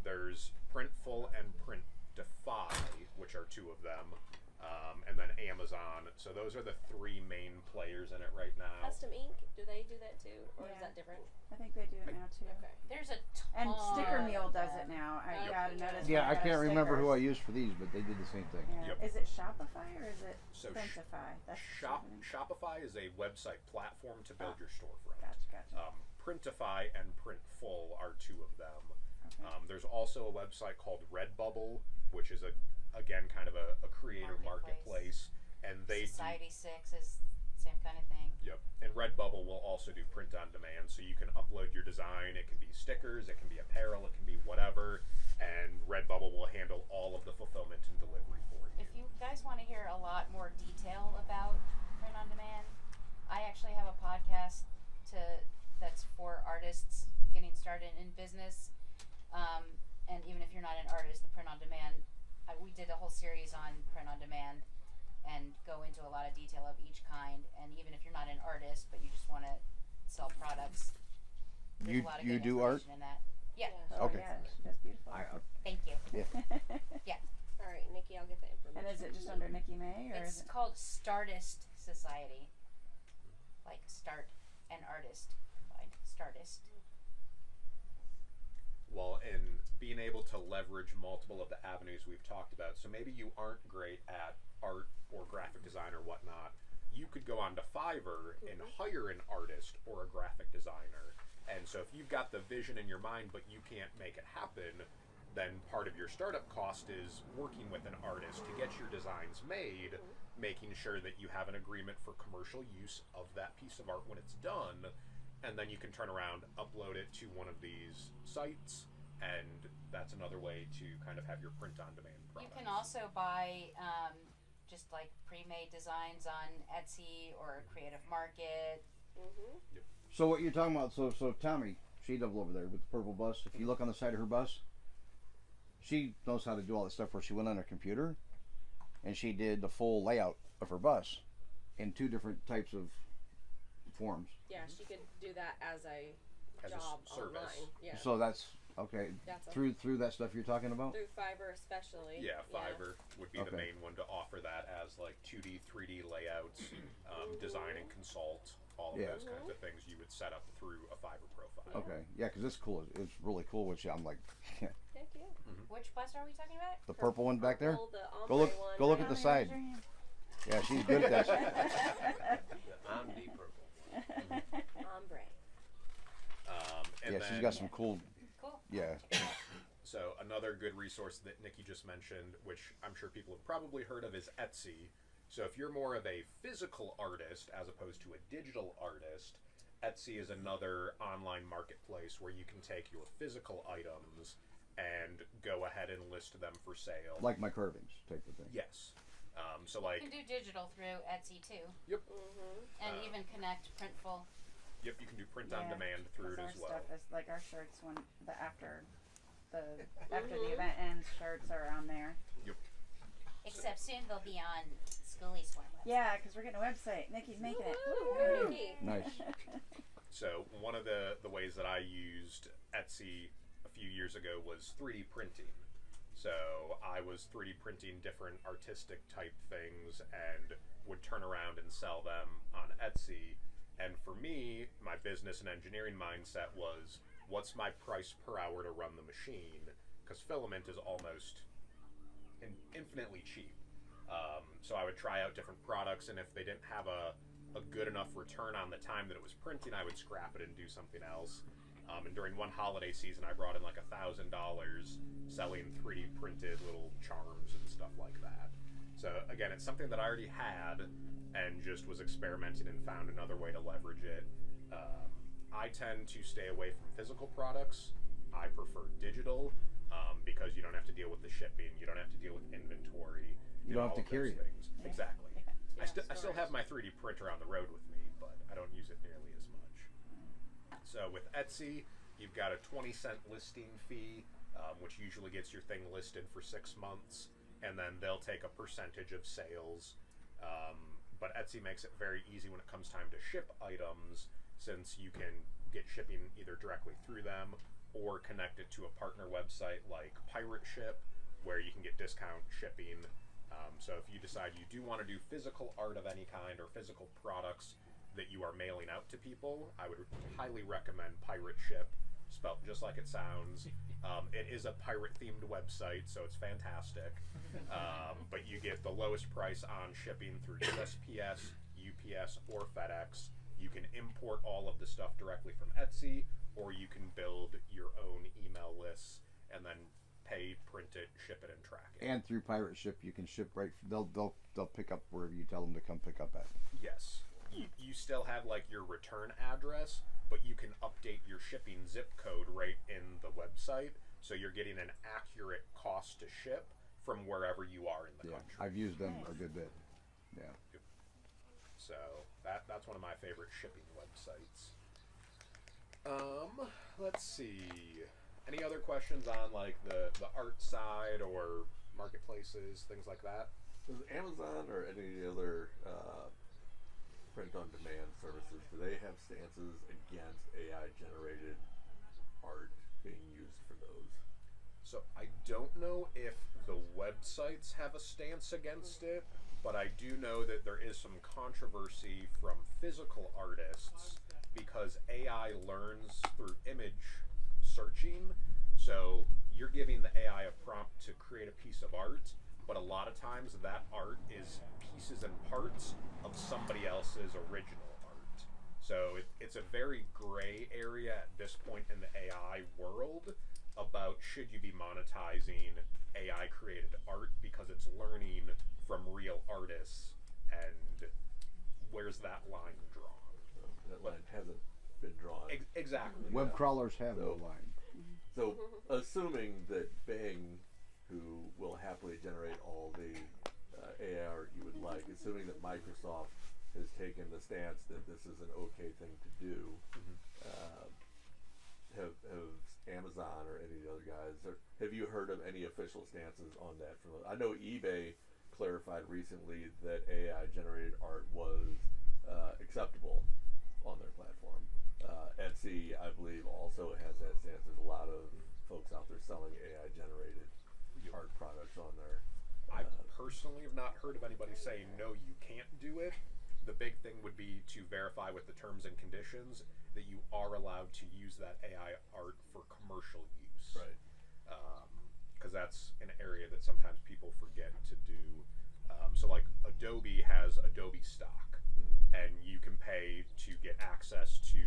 There's Printful and Printify, which are two of them, and then Amazon. So those are the three main players in it right now. Custom ink, do they do that too, or is Yeah. that different? I think they do it now too. Okay. There's a ton. And Sticker Mule of does them. it now. I Yep. got to notice. Yeah, when I go to can't remember who I stickers. used for these, but they did the same thing. Yeah. Yep. Is it Shopify or is it So Printify? That's Shopify is a website platform to build Ah. your storefront. Gotcha. Printify and Printful are two of them. Okay. There's also a website called Redbubble, which is again kind of a creator marketplace, and they Society 6 is same kind of thing. Yep. And Redbubble will also do print on demand, so you can upload your design. It can be stickers, it can be apparel, it can be whatever, and Redbubble will handle all of the fulfillment and delivery for you. If you guys want to hear a lot more detail about print on demand, I actually have a podcast that's for artists getting started in business. And even if you're not an artist, the print on demand, we did a whole series on print on demand and go into a lot of detail of each kind. And even if you're not an artist, but you just want to sell products, there's a lot of You good do art? information in that. Yeah. Oh, Okay. yeah, she does beautiful. Thank you. Yeah. Yeah. All right, Nikki, I'll get the information. And is it just under Nikki May or It's is it? called Startist Society. Like start an artist. Like Startist. Well, and being able to leverage multiple of the avenues we've talked about. So maybe you aren't great at art or graphic design or whatnot. You could go onto Fiverr and hire an artist or a graphic designer. And so if you've got the vision in your mind but you can't make it happen, then part of your startup cost is working with an artist to get your designs made, making sure that you have an agreement for commercial use of that piece of art when it's done, and then you can turn around, upload it to one of these sites, and that's another way to kind of have your print-on-demand You product. can also buy just like pre-made designs on Etsy or Creative Market. So what you're talking about? So Tommy, she double over there with the purple bus. If you look on the side of her bus, she knows how to do all this stuff. Where she went on her computer, and she did the full layout of her bus in two different types of forms. Yeah, she could do that as a job service. online. Yeah. So that's okay. That's a- through that stuff you're talking about. Through Fiverr especially. Yeah, Fiverr would be the Okay. main one to offer that as like 2D, 3D layouts, design and consult, all of Yeah. those kinds of things you would set up through a Fiverr profile. Okay, yeah, because it's cool. It's really cool. Which I'm like, Heck yeah. Which bus are we talking about? the purple one back there. Purple, the Go look. ombre one. Go look at the side. Yeah, she's good at that. I'm the purple. Ombre. And Yeah, then, she's got some cool. Cool. Yeah. So another good resource that Nikki just mentioned, which I'm sure people have probably heard of, is Etsy. So if you're more of a physical artist as opposed to a digital artist, Etsy is another online marketplace where you can take your physical items and go ahead and list them for sale. Like my carvings type of thing. Yes. So like, You can do digital through Etsy too. Yep. And even connect Printful. Yep, you can do print on demand through it our as well. stuff is like our shirts when the after the after the event ends, shirts are on there. Yep. Except soon they'll be on Skoolie Swarm website. Yeah, because we're getting a website. Nikki's making it. Woo, Nikki. Nice. So one of the ways that I used Etsy a few years ago was 3D printing. So I was 3D printing different artistic type things and would turn around and sell them on Etsy. And for me, my business and engineering mindset was, what's my price per hour to run the machine? Because filament is almost infinitely cheap. So I would try out different products, and if they didn't have a good enough return on the time that it was printing, I would scrap it and do something else. And during one holiday season, I brought in like $1,000 selling 3D printed little charms and stuff like that. So again, it's something that I already had and just was experimenting and found another way to leverage it. I tend to stay away from physical products. I prefer digital because you don't have to deal with the shipping, you don't have to deal with inventory. You don't have to carry it. Things. Exactly. Yeah. I still have my 3D printer on the road with me, but I don't use it nearly as much. So with Etsy, you've got a 20-cent listing fee, which usually gets your thing listed for 6 months, and then they'll take a percentage of sales. But Etsy makes it very easy when it comes time to ship items, since you can get shipping either directly through them or connect it to a partner website like Pirate Ship, where you can get discount shipping. So if you decide you do want to do physical art of any kind or physical products that you are mailing out to people, I would highly recommend Pirate Ship, spelled just like it sounds. It is a pirate-themed website, so it's fantastic. But you get the lowest price on shipping through USPS, UPS, or FedEx. You can import all of the stuff directly from Etsy, or you can build your own email lists and then pay, print it, ship it, and track it. And through Pirate Ship, you can ship right. They'll pick up wherever you tell them to come pick up at. Yes. You still have like your return address, but you can update your shipping zip code right in the website, so you're getting an accurate cost to ship from wherever you are in the country. I've used them a good bit. Yeah. So that's one of my favorite shipping websites. Let's see. Any other questions on like the art side or marketplaces, things like that? Does Amazon or any other print-on-demand services, do they have stances against AI-generated art being used for those? So I don't know if the websites have a stance against it, but I do know that there is some controversy from physical artists because AI learns through image searching. So you're giving the AI a prompt to create a piece of art, but a lot of times that art is pieces and parts of somebody else's original art. So it's a very gray area at this point in the AI world about should you be monetizing AI created art because it's learning from real artists, and where's that line drawn? That line hasn't been drawn. Exactly. Web crawlers have no line. So, assuming that Bing, who will happily generate all the AI art you would like, assuming that Microsoft has taken the stance that this is an okay thing to do, have Amazon or any of the other guys, or have you heard of any official stances on that? I know eBay clarified recently that AI generated art was acceptable on their platform. Etsy, I believe, also has that stance. There's a lot of folks out there selling AI generated art products on there. I personally have not heard of anybody saying no, you can't do it. The big thing would be to verify with the terms and conditions that you are allowed to use that AI art for commercial use. Right. Because that's an area that sometimes people forget to do. So like Adobe has Adobe stock, and you can pay to get access to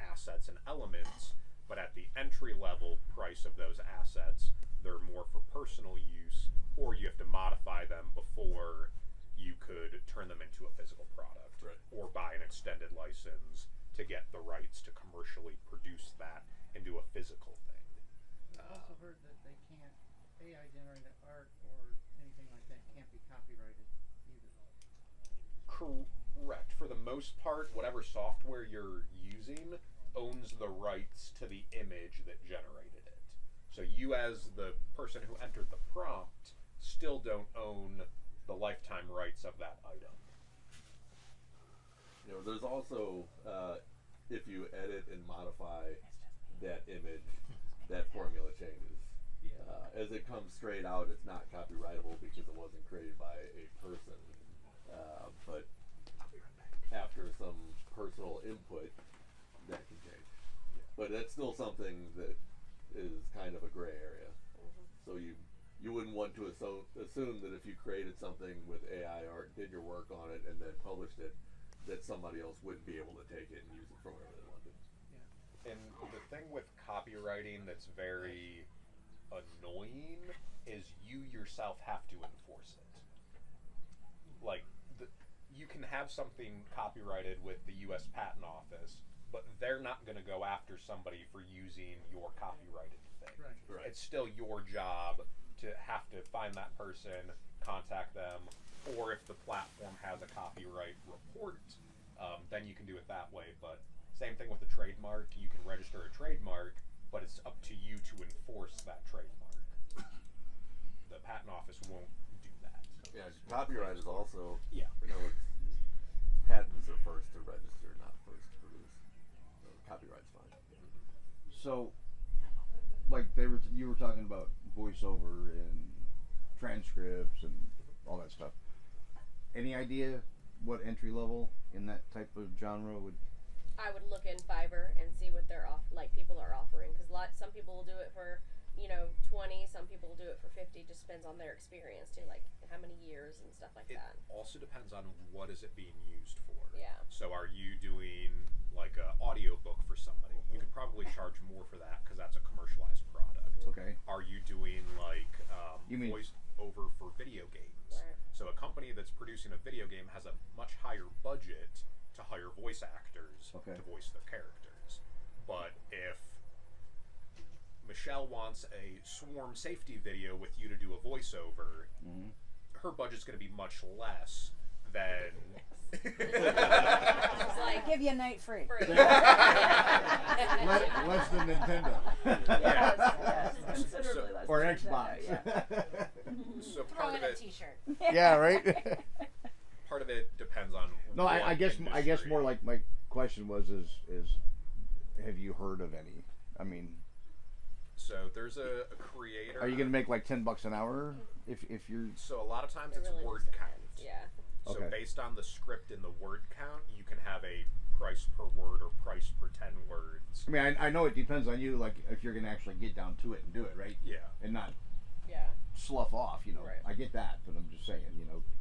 assets and elements, but at the entry level price of those assets, they're more for personal use, or you have to modify them before you could turn them into a physical product, right, or buy an extended license to get the rights to commercially produce that into a physical thing. I've also heard that they can't, AI generated art or anything like that can't be copyrighted either. Correct. For the most part, whatever software you're using owns the rights to the image that generated it. So you, as the person who entered the prompt, still don't own the lifetime rights of that item. You know, there's also if you edit and modify that image, that formula changes. As it comes straight out, it's not copyrightable because it wasn't created by a person. But after some personal input, that can change. But that's still something that is kind of a gray area. So you wouldn't want to assume that if you created something with AI art, did your work on it, and then published it, that somebody else wouldn't be able to take it and use it for whatever they wanted. And the thing with copywriting that's very annoying is you yourself have to enforce it. Like, you can have something copyrighted with the U.S. Patent Office, but they're not going to go after somebody for using your copyrighted thing. Right. It's still your job to have to find that person, contact them, or if the platform has a copyright report, then you can do it that way. But same thing with the trademark. You can register a trademark, but it's up to you to enforce that trademark. The Patent Office won't do that. Yeah, copyright is also, yeah. You know, patents are first to register, not first to produce. So copyright's fine. So, like you were talking about voiceover and transcripts and all that stuff. Any idea what entry level in that type of genre would? I would look in Fiverr and see what they're people are offering, because some people will do it for 20, some people will do it for 50. Just depends on their experience too, like how many years and stuff like that. It also depends on what is it being used for. Yeah. So are you doing like an audio book for somebody? You could probably charge more for that because that's a commercialized product. Okay. Are you doing like You mean- voice over for video games? Right. So a company that's producing a video game has a much higher budget to hire voice actors Okay. to voice their characters. But if Michelle wants a swarm safety video with you to do a voiceover, her budget's going to be much less than. I give you a night free. Less than Nintendo. Yes. Considerably less or than Xbox. Nintendo, yeah. So Throw part in of a it. T-shirt. Yeah, right. Part of it depends on. No, what I guess industry. more like my question was is have you heard of any? I mean, So there's a creator. are you gonna make like $10 an hour if you're? So a lot of times It it's really word just count. depends, yeah. So Okay. based on the script and the word count, you can have a price per word or price per 10 words. I mean, I know it depends on you. Like if you're gonna actually get down to it and do it, right? Yeah. And not Yeah. slough off. Right. I get that, but I'm just saying.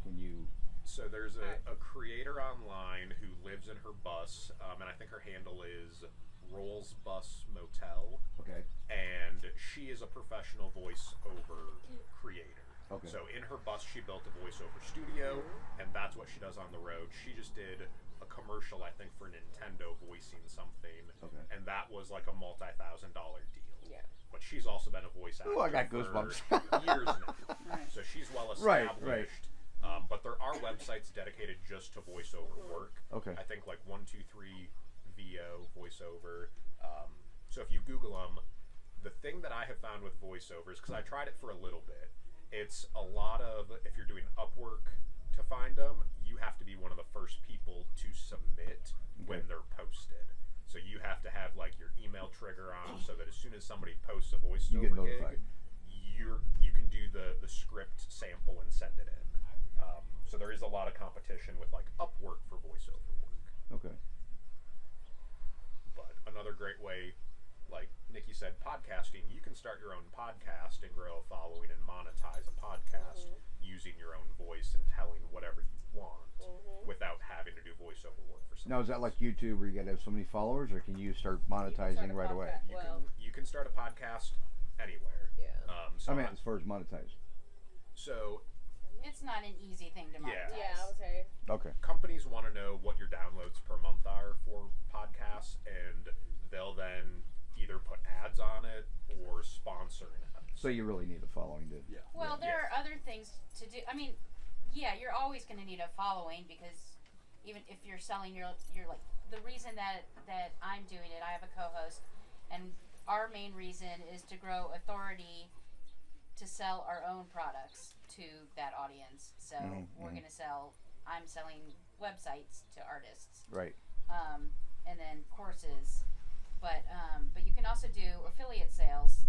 Can you? So there's a creator online who lives in her bus, and I think her handle is Rolls Bus Motel. Okay. And she is a professional voiceover creator. Okay. So in her bus, she built a voiceover studio, and that's what she does on the road. She just did a commercial, I think, for Nintendo voicing something, Okay. and that was like a multi-$1,000 deal. Yeah. But she's also been a voice actor Ooh, I got for goosebumps. years now. Right. So she's well Right, established. right. But there are websites dedicated just to voiceover work. Okay. I think like 123 VO voiceover. So if you Google them, the thing that I have found with voiceovers, because I tried it for a little bit, it's a lot of, if you're doing Upwork to find them, you have to be one of the first people to submit when they're posted. So you have to have like your email trigger on, so that as soon as somebody posts a voiceover You get notified. gig, you can do the script sample and send it in. So there is a lot of competition with like Upwork for voiceover work. Okay. But another great way, like Nikki said, podcasting, you can start your own podcast and grow a following and monetize a podcast using your own voice and telling whatever you want without having to do voiceover work for someone. Now is that like YouTube where you gotta have so many followers, or can you start monetizing a right away? You can start a podcast anywhere. Yeah. So I mean, as far as monetize. So It's not an easy thing to monetize. Yeah, I would say. Okay. companies want to know what your downloads per month are for podcasts, and they'll then either put ads on it or sponsor an episode. So you really need a following to. Yeah. Well, there are other things to do. I mean, yeah, you're always going to need a following, because even if you're selling your like, the reason that I'm doing it, I have a co-host, and our main reason is to grow authority to sell our own products to that audience. So we're going to I'm selling websites to artists. Right. And then courses. But you can also do affiliate sales,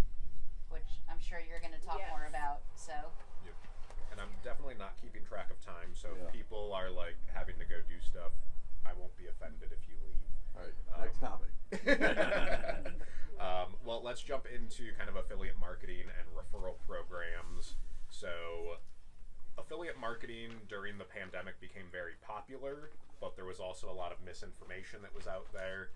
which I'm sure you're going to talk more about. So. Yep. And I'm definitely not keeping track of time. So if people are like having to go do stuff, I won't be offended if you leave. All right. Next topic. Well, let's jump into kind of affiliate marketing and referral programs. So, affiliate marketing during the pandemic became very popular, but there was also a lot of misinformation that was out there.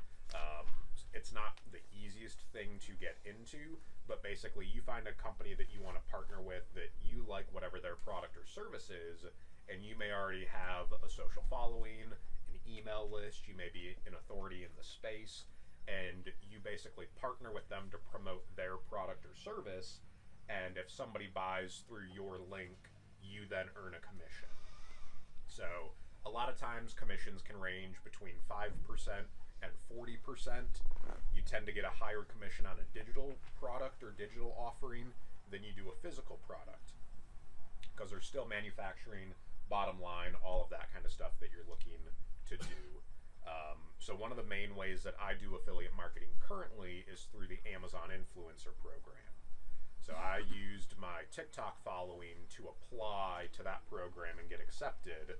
It's not the easiest thing to get into, but basically you find a company that you want to partner with that you like whatever their product or service is, and you may already have a social following, an email list, you may be an authority in the space, and you basically partner with them to promote their product or service, and if somebody buys through your link, you then earn a commission. So a lot of times commissions can range between 5% and 40%. You tend to get a higher commission on a digital product or digital offering than you do a physical product, because there's still manufacturing, bottom line, all of that kind of stuff that you're looking to do. So one of the main ways that I do affiliate marketing currently is through the Amazon Influencer Program. So I used my TikTok following to apply to that program and get accepted,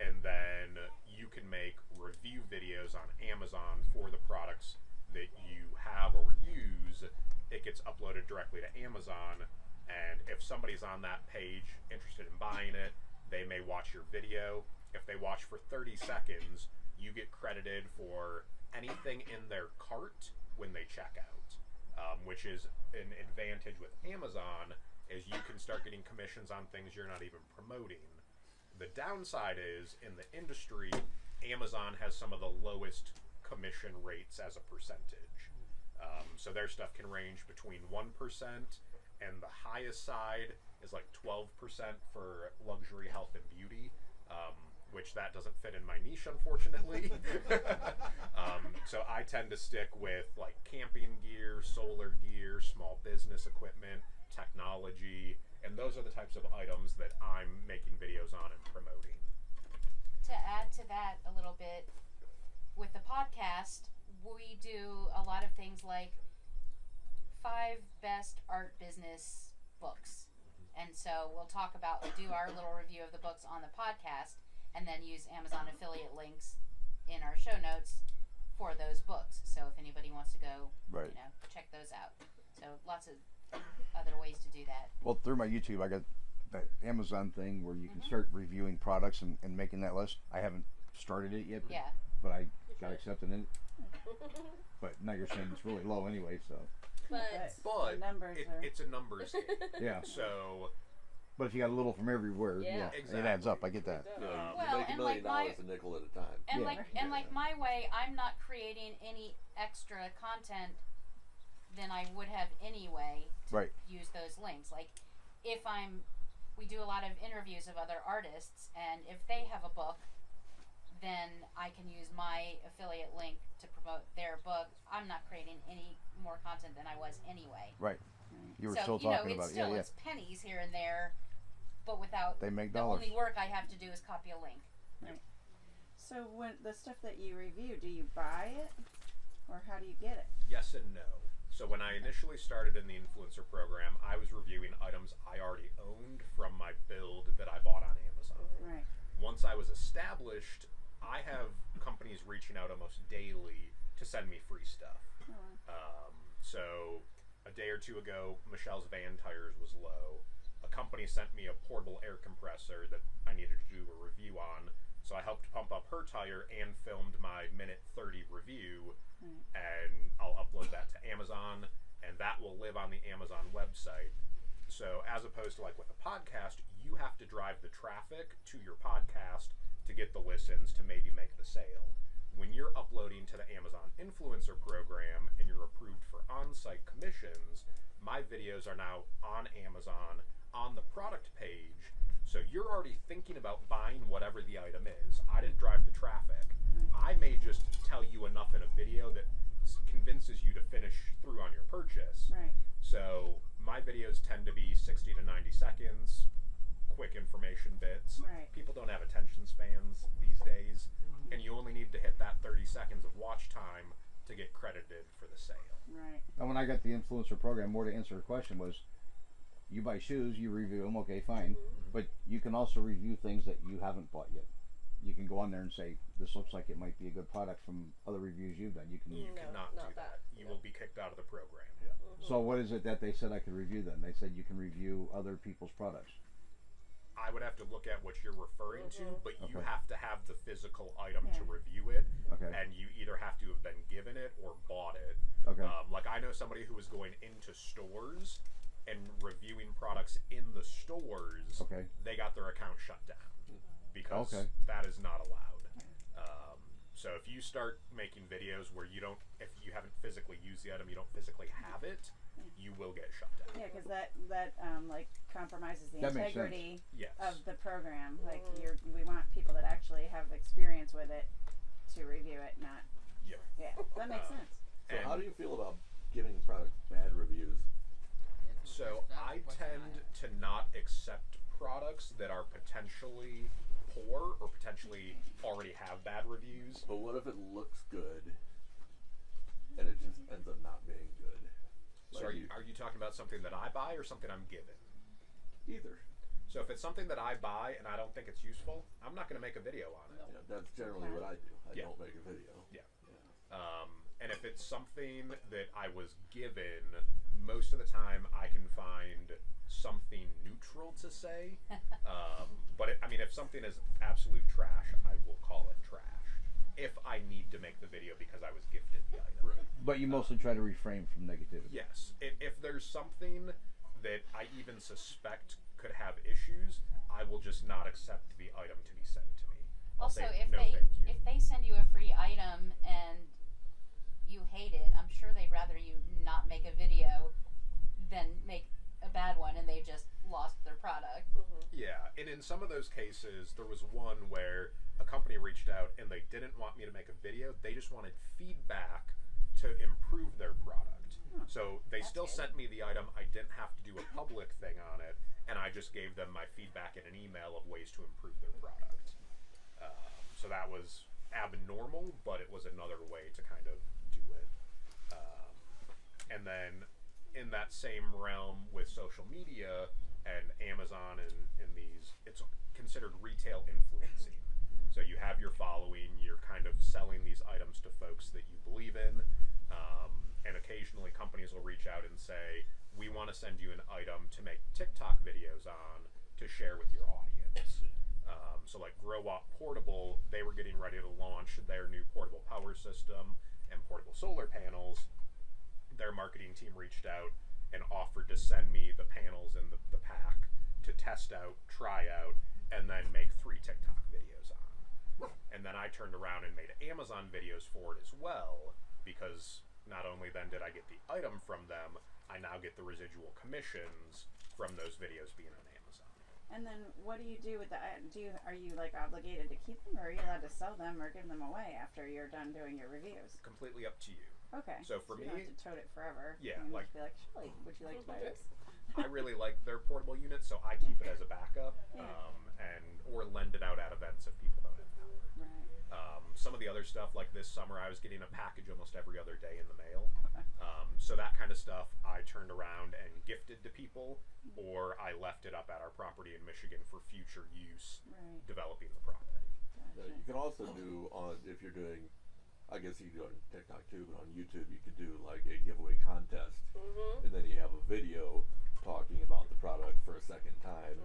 and then you can make review videos on Amazon for the products that you have or use. It gets uploaded directly to Amazon, and if somebody's on that page interested in buying it, they may watch your video. If they watch for 30 seconds, you get credited for anything in their cart when they check out, which is an advantage with Amazon, is you can start getting commissions on things you're not even promoting. The downside is, in the industry, Amazon has some of the lowest commission rates as a percentage. So their stuff can range between 1%, and the highest side is like 12% for luxury health and beauty, which that doesn't fit in my niche, unfortunately. So I tend to stick with like camping gear, solar gear, small business equipment, technology, and those are the types of items that I'm making videos on and promoting. To add to that a little bit, with the podcast, we do a lot of things like 5 best art business books. And so we'll do our little review of the books on the podcast, and then use Amazon affiliate links in our show notes for those books. So if anybody wants to go, check those out. So lots of other ways to do that. Well, through my YouTube, I got that Amazon thing where you can start reviewing products and making that list. I haven't started it yet, but I got accepted in it. But now you're saying it's really low anyway, so. But the numbers it's a numbers game. Yeah. So. But if you got a little from everywhere, exactly. it adds up. I get that. You make $1 million a nickel at a time. And like my way, I'm not creating any extra content than I would have anyway to use those links. Like we do a lot of interviews of other artists, and if they have a book, then I can use my affiliate link to promote their book. I'm not creating any more content than I was anyway. Right. You were so, still talking about it's pennies here and there, but without they make the dollars. only work I have to do is copy a link. Right. So when the stuff that you review, do you buy it, or how do you get it? Yes and no. So when I initially started in the influencer program, I was reviewing items I already owned from my build that I bought on Amazon. Right. Once I was established, I have companies reaching out almost daily to send me free stuff. So a day or two ago, Michelle's van tires was low. A company sent me a portable air compressor that I needed to do a review on. So I helped pump up her tire and filmed my minute 30 review, and I'll upload that to Amazon, and that will live on the Amazon website. So as opposed to like with a podcast, you have to drive the traffic to your podcast to get the listens to maybe make the sale. When you're uploading to the Amazon Influencer Program and you're approved for on-site commissions, my videos are now on Amazon on the product page. So you're already thinking about buying whatever the item is. I didn't drive the traffic. I may just tell you enough in a video that convinces you to finish through on your purchase. edited for the sale. Right. And when I got the influencer program, more to answer her question was, you buy shoes, you review them, okay, fine. But you can also review things that you haven't bought yet. You can go on there and say, this looks like it might be a good product from other reviews you've done. You can. You cannot do that. You will be kicked out of the program. Yeah. So what is it that they said I could review then? They said you can review other people's products. I would have to look at what you're referring to, but you Okay. have to have the physical item to Yeah. review it, Okay. and you either have to have been given it or bought it. Okay. Like I know somebody who was going into stores and reviewing products in the stores. Okay. They got their account shut down because Okay. that is not allowed. So if you start making videos where you don't, if you haven't physically used the item, you don't physically have it, you will get shut down. Yeah, because that like compromises the That makes sense. integrity Yes. of the program. Like we want people that actually have experience with it to review it, not. Yep. Yeah, that makes sense. So And- how do you feel about giving products bad reviews? So I tend to not accept products that are potentially poor or potentially already have bad reviews. But what if it looks good and it just ends up not being good? So are you talking about something that I buy or something I'm given? Either. So if it's something that I buy and I don't think it's useful, I'm not going to make a video on it. Yeah, that's generally what I do. I Yeah. don't make a video. Yeah. And if it's something that I was given, most of the time I can find something neutral to say. But if something is absolute trash, I will call it trash. If I need to make the video because I was gifted the item. Right. But you mostly try to refrain from negativity. Yes. If there's something that I even suspect could have issues, I will just not accept the item to be sent to me. I'll Also, say, if no, they thank you. if they send you a free item and you hate it, I'm sure they'd rather you not make a video than make a bad one and they just lost their product. Yeah, and in some of those cases, there was one where a company reached out and they didn't want me to make a video. They just wanted feedback to improve their product. So they still sent me the item. I didn't have to do a public thing on it, and I just gave them my feedback in an email of ways to improve their product. So that was abnormal, but it was another way to kind of do it. And then in that same realm with social media and Amazon and these, it's considered retail influencing. So you have your following, you're kind of selling these items to folks that you believe in, and occasionally companies will reach out and say, we want to send you an item to make TikTok videos on to share with your audience. So like Grow Up Portable, they were getting ready to launch their new portable power system and portable solar panels. Their marketing team reached out and offered to send me the panels and the pack to test out, try out, and then make 3 TikTok videos on. And then I turned around and made Amazon videos for it as well, because not only then did I get the item from them, I now get the residual commissions from those videos being on Amazon. And then what do you do with the? Are you like obligated to keep them, or are you allowed to sell them or give them away after you're done doing your reviews? Completely up to you. Okay. So for you me, don't have to tote it forever. Yeah, You can like- just be like, Shelly, would you like to buy this? I really like their portable units, so I keep it as a backup, Yeah. or lend it out at events if people don't have power. Right. Some of the other stuff, like this summer, I was getting a package almost every other day in the mail. Okay. So that kind of stuff I turned around and gifted to people, or I left it up at our property in Michigan for future use, Right. developing the property. Gotcha. You can also do if you're doing, I guess you can do it on TikTok too, but on YouTube you could do like a giveaway contest, and then you have a video talking about the product for a second time,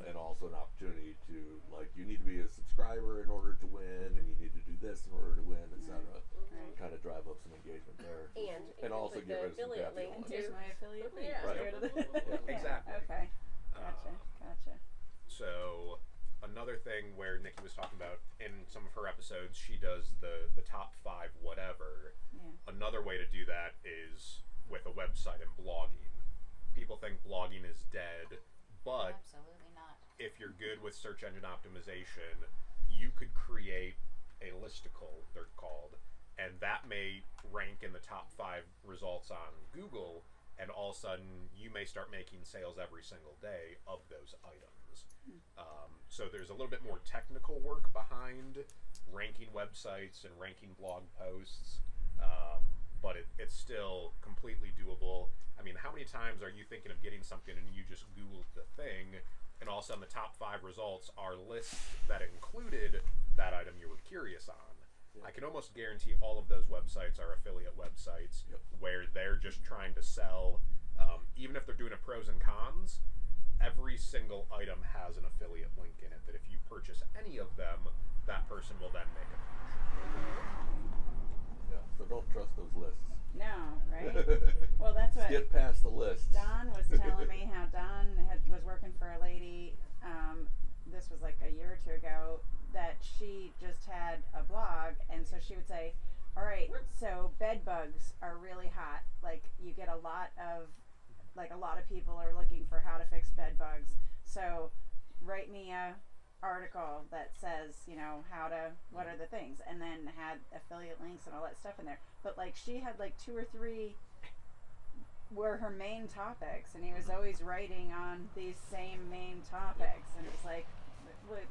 and also an opportunity to, like, you need to be a subscriber in order to win, and you need to do this in order to win, etc. Right. Kind of drive up some engagement there, And you can also put get the rid of some affiliate crappy link ones. Here's too. my affiliate link. Yeah. Just go to the- Yeah, exactly. Okay. Gotcha. Gotcha. So another thing where Nikki was talking about in some of her episodes, she does the top 5 whatever. Yeah. Another way to do that is with a website and blogging. People think blogging is dead, but Absolutely not. if you're good with search engine optimization, you could create a listicle, they're called, and that may rank in the top 5 results on Google, and all of a sudden you may start making sales every single day of those items. So there's a little bit more technical work behind ranking websites and ranking blog posts, but it's still completely doable. I mean, how many times are you thinking of getting something and you just Googled the thing, and all of a sudden the top 5 results are lists that included that item you were curious on? I can almost guarantee all of those websites are affiliate websites where they're just trying to sell, even if they're doing a pros and cons, every single item has an affiliate link in it that if you purchase any of them, that person will then make a commission. Yeah, so don't trust those lists. No, right? Well, that's what. Skip past the list. Don was telling me how Don was working for a lady. This was like a year or 2 ago. That she just had a blog, and so she would say, "All right, so bed bugs are really hot. Like you get a lot of people are looking for how to fix bed bugs. So write me a article that says, you know, what are the things," and then had affiliate links and all that stuff in there. But like she had like 2 or 3 were her main topics, and he was always writing on these same main topics, and it's like, but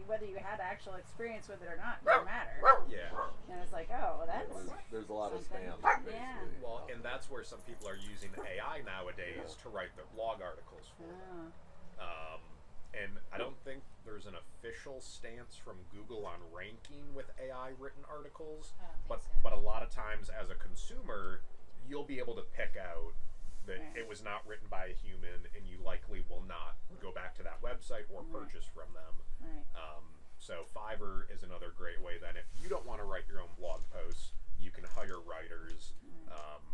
whether you had actual experience with it or not doesn't matter. Yeah. And it's like, oh, well, that's there's a lot of something. spam. Basically. Yeah. Well, and that's where some people are using AI nowadays to write their blog articles for them. And I don't think there's an official stance from Google on ranking with AI written articles, but a lot of times as a consumer, you'll be able to pick out that it was not written by a human, and you likely will not go back to that website or purchase from them. So Fiverr is another great way then. If you don't want to write your own blog posts, you can hire writers.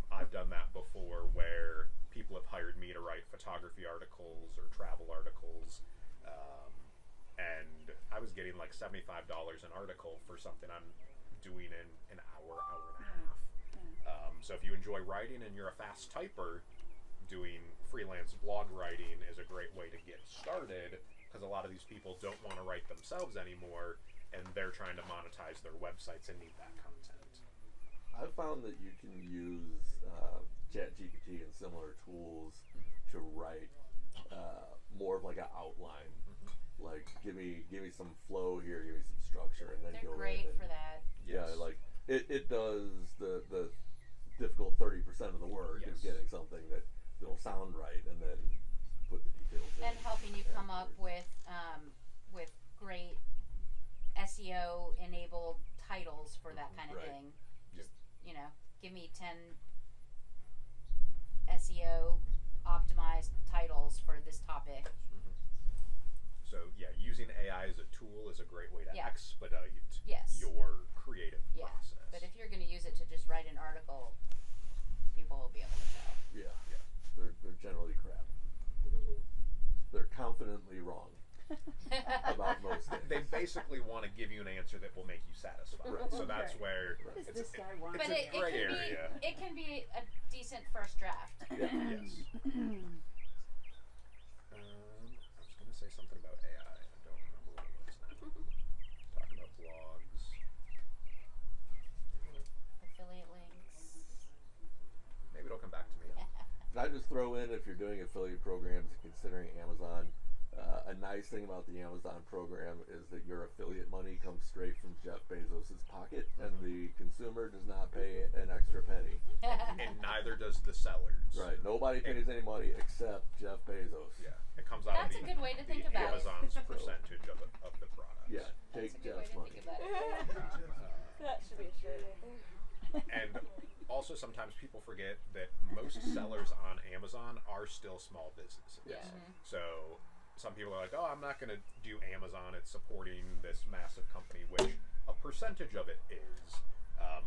I've done that before where people have hired me to write photography articles or travel articles. And I was getting like $75 an article for something I'm doing in an hour and a half. So if you enjoy writing and you're a fast typer, doing freelance blog writing is a great way to get started, because a lot of these people don't want to write themselves anymore, and they're trying to monetize their websites and need that content. I've found that you can use ChatGPT and similar tools to write more of like an outline. Like give me some flow here, give me some structure, and then They're go great in and, for that. Yeah, like it does the difficult 30% of the work of getting something that'll sound right, and then put the details in. And helping you come up with great SEO enabled titles for that kind of thing. Just give me 10 SEO optimized titles for this topic. So yeah, using AI as a tool is a great way to expedite your creative process. But if you're going to use it to just write an article, people will be able to tell. They're generally crap. They're confidently wrong about most things. They basically want to give you an answer that will make you satisfied. So that's where What does this guy want? But it's a gray area. It can be a decent first draft. Yes. I was going to say something about AI. I don't remember what it was now. Talking about blogs. Affiliate links. Maybe it'll come back to me. Can I just throw in, if you're doing affiliate programs and considering Amazon, a nice thing about the Amazon program is that your affiliate money comes straight from Jeff Bezos' pocket, and the consumer does not pay an extra penny. And neither does the sellers. Right. Nobody pays any money except Jeff Bezos. Yeah. It comes out That's of a good way to think about Amazon's it. percentage of the product. Yeah. Take Jeff's money. That should be a shirt right there. And also sometimes people forget that most sellers on Amazon are still small businesses. Yes. So some people are like, oh, I'm not going to do Amazon. It's supporting this massive company, which a percentage of it is.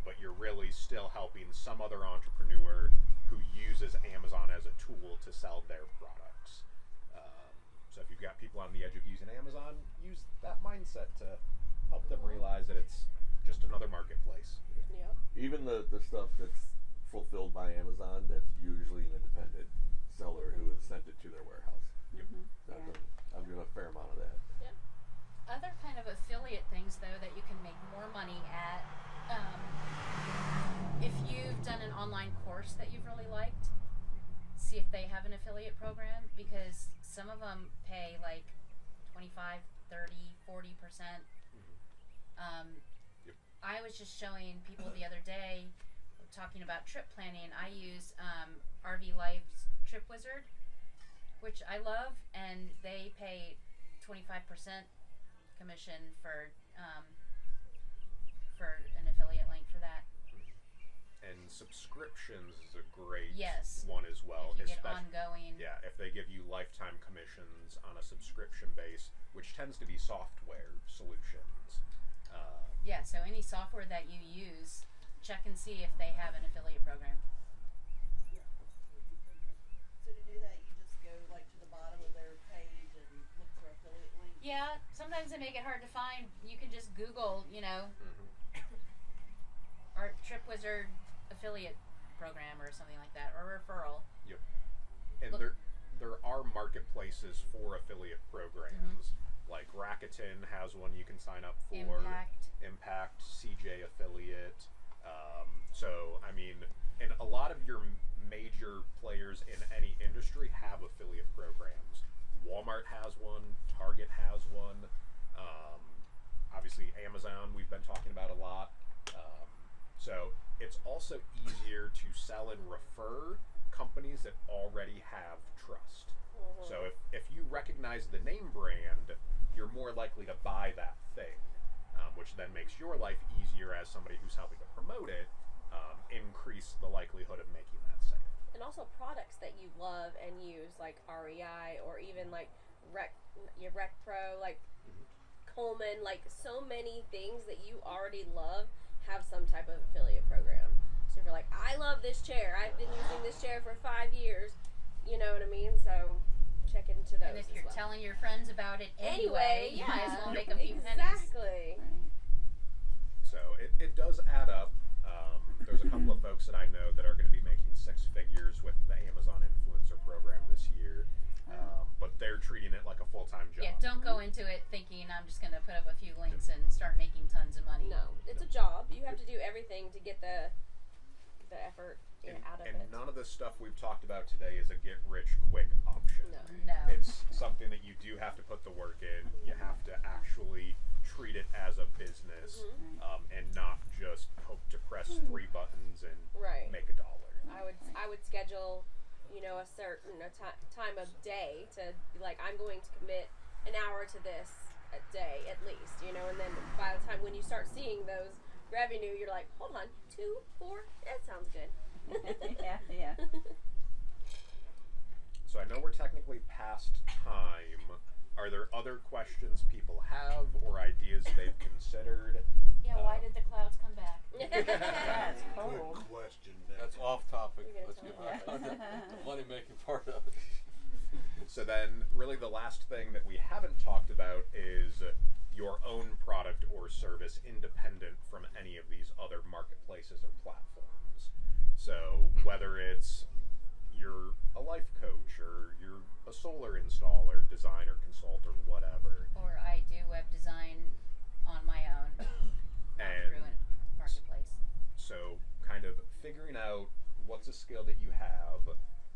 But you're really still helping some other entrepreneur who uses Amazon as a tool to sell their products. So if you've got people on the edge of using Amazon, use that mindset to help them realize that it's just another marketplace. Yep. Even the stuff that's fulfilled by Amazon, that's usually an independent seller who has sent it to their warehouse. I've done a fair amount of that. Yep. Other kind of affiliate things, though, that you can make more money at, if you've done an online course that you've really liked, see if they have an affiliate program, because some of them pay like 25, 30, 40%. I was just showing people the other day talking about trip planning, I use RV Life's Trip Wizard, which I love, and they pay 25% commission for an affiliate link for that. And subscriptions is a great Yes. one as well. If you get especially- ongoing. Yeah, if they give you lifetime commissions on a subscription base, which tends to be software solutions. Yeah, so any software that you use, check and see if they have an affiliate program. So to do that, you just go like to the bottom of their page and look for affiliate links. Yeah, sometimes they make it hard to find. You can just Google, our Trip Wizard affiliate program or something like that, or referral. Yep. And Look- there are marketplaces for affiliate programs. Like Rakuten has one you can sign up for. Impact, CJ affiliate. So, I mean, and a lot of your major players in any industry have affiliate programs. Walmart has one. Target has one. Obviously, Amazon we've been talking about a lot. So it's also easier to sell and refer companies that already have trust. So if you recognize the name brand, you're more likely to buy that thing, which then makes your life easier as somebody who's helping to promote it, increase the likelihood of making that sale. And also products that you love and use, like REI or even like Rec Pro, like Coleman, like so many things that you already love have some type of affiliate program. So if you're like, I love this chair, I've been using this chair for 5 years, you know what I mean? So check into those. And if as you're well. telling your friends about it anyway, you might as well make a few pennies. Exactly. So it does add up. There's a couple of folks that I know that are going to be making 6 figures with the Amazon influencer program this year, but they're treating it like a full-time job. Yeah, don't go into it thinking I'm just going to put up a few links and start making tons of money. No, it's a job. You have to do everything to get the effort out of And it. none of the stuff we've talked about today is a get-rich-quick option. No. It's something that you do have to put the work in. You have to actually treat it as a business, and not just hope to press 3 buttons and make $1. I would schedule, a certain time of day to be like, I'm going to commit an hour to this a day at least, and then by the time when you start seeing those revenue, you're like, hold on, 2, 4, that sounds good. yeah. So I know we're technically past time. Are there other questions people have or ideas they've considered? Yeah, why did the clouds come back? That's cold. Good question. That's off topic. We're gonna Let's talk get about back to the money making part of it. So then, really the last thing that we haven't talked about is your own product or service independent from any of these other marketplaces or platforms. So whether it's you're a life coach or you're a solar installer, designer, consult, or whatever. Or I do web design on my own, not And through a marketplace. So kind of figuring out what's a skill that you have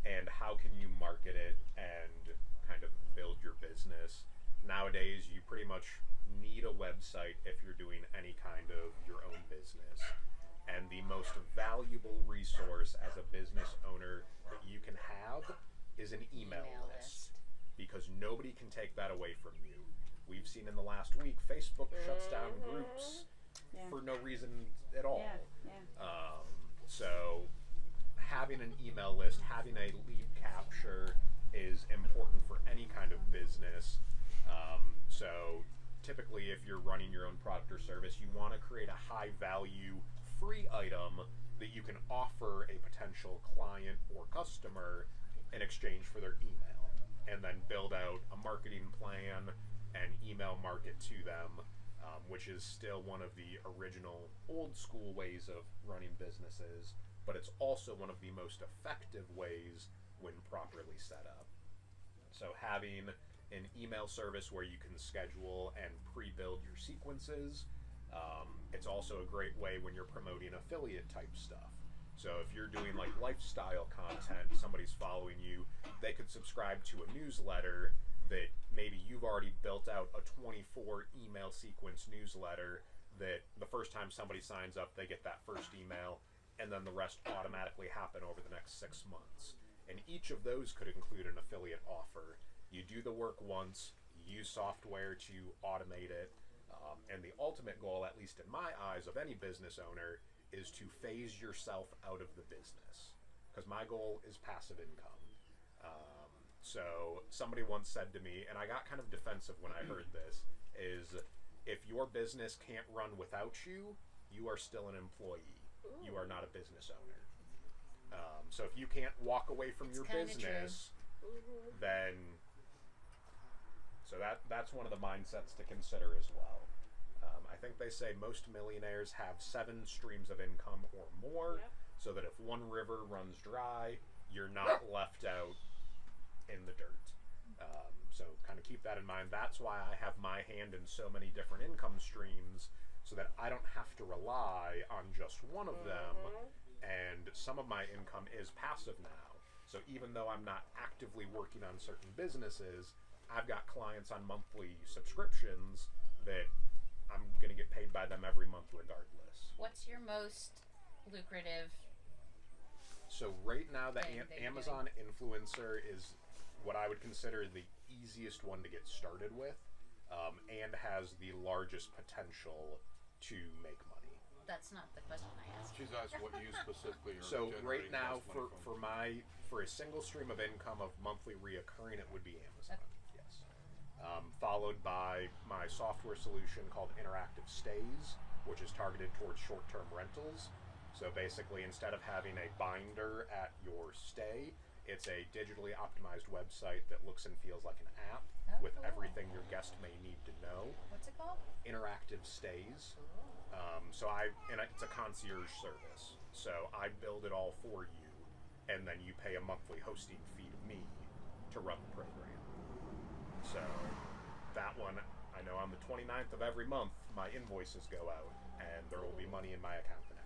and how can you market it and kind of build your business. Nowadays, you pretty much need a website if you're doing any kind of your own business. And the most valuable resource as a business owner that you can have is an email list. Because nobody can take that away from you. We've seen in the last week, Facebook shuts down groups for no reason at all. So having an email list, having a lead capture is important for any kind of business. So typically if you're running your own product or service, you want to create a high value free item that you can offer a potential client or customer in exchange for their email, and then build out a marketing plan and email market to them, which is still one of the original old school ways of running businesses, but it's also one of the most effective ways when properly set up. So having an email service where you can schedule and pre-build your sequences. It's also a great way when you're promoting affiliate type stuff. So if you're doing like lifestyle content, somebody's following you, they could subscribe to a newsletter that maybe you've already built out a 24 email sequence newsletter that the first time somebody signs up, they get that first email, and then the rest automatically happen over the next 6 months. And each of those could include an affiliate offer. You do the work once, you use software to automate it, and the ultimate goal, at least in my eyes, of any business owner is to phase yourself out of the business. Because my goal is passive income. So somebody once said to me, and I got kind of defensive when I heard this, is if your business can't run without you, you are still an employee. You are not a business owner. So if you can't walk away from your business, then so that's one of the mindsets to consider as well. I think they say most millionaires have 7 streams of income or more, so that if one river runs dry, you're not left out in the dirt. So kind of keep that in mind. That's why I have my hand in so many different income streams, so that I don't have to rely on just one of them. And some of my income is passive now. So even though I'm not actively working on certain businesses, I've got clients on monthly subscriptions that I'm going to get paid by them every month regardless. What's your most lucrative? So right now, the thing that you're Amazon influencer is what I would consider the easiest one to get started with, and has the largest potential to make money. That's not the question I asked. She's asked what you specifically are So right generating now, most money from. for a single stream of income of monthly reoccurring, it would be Amazon. Yes. Followed by my software solution called Interactive Stays, which is targeted towards short-term rentals. So basically, instead of having a binder at your stay, it's a digitally optimized website that looks and feels like an app with cool. everything your guest may need to know. What's it called? Interactive Stays. It's a concierge service. So I build it all for you, and then you pay a monthly hosting fee to me to run the program. So that one, I know on the 29th of every month, my invoices go out, and there will be money in my account the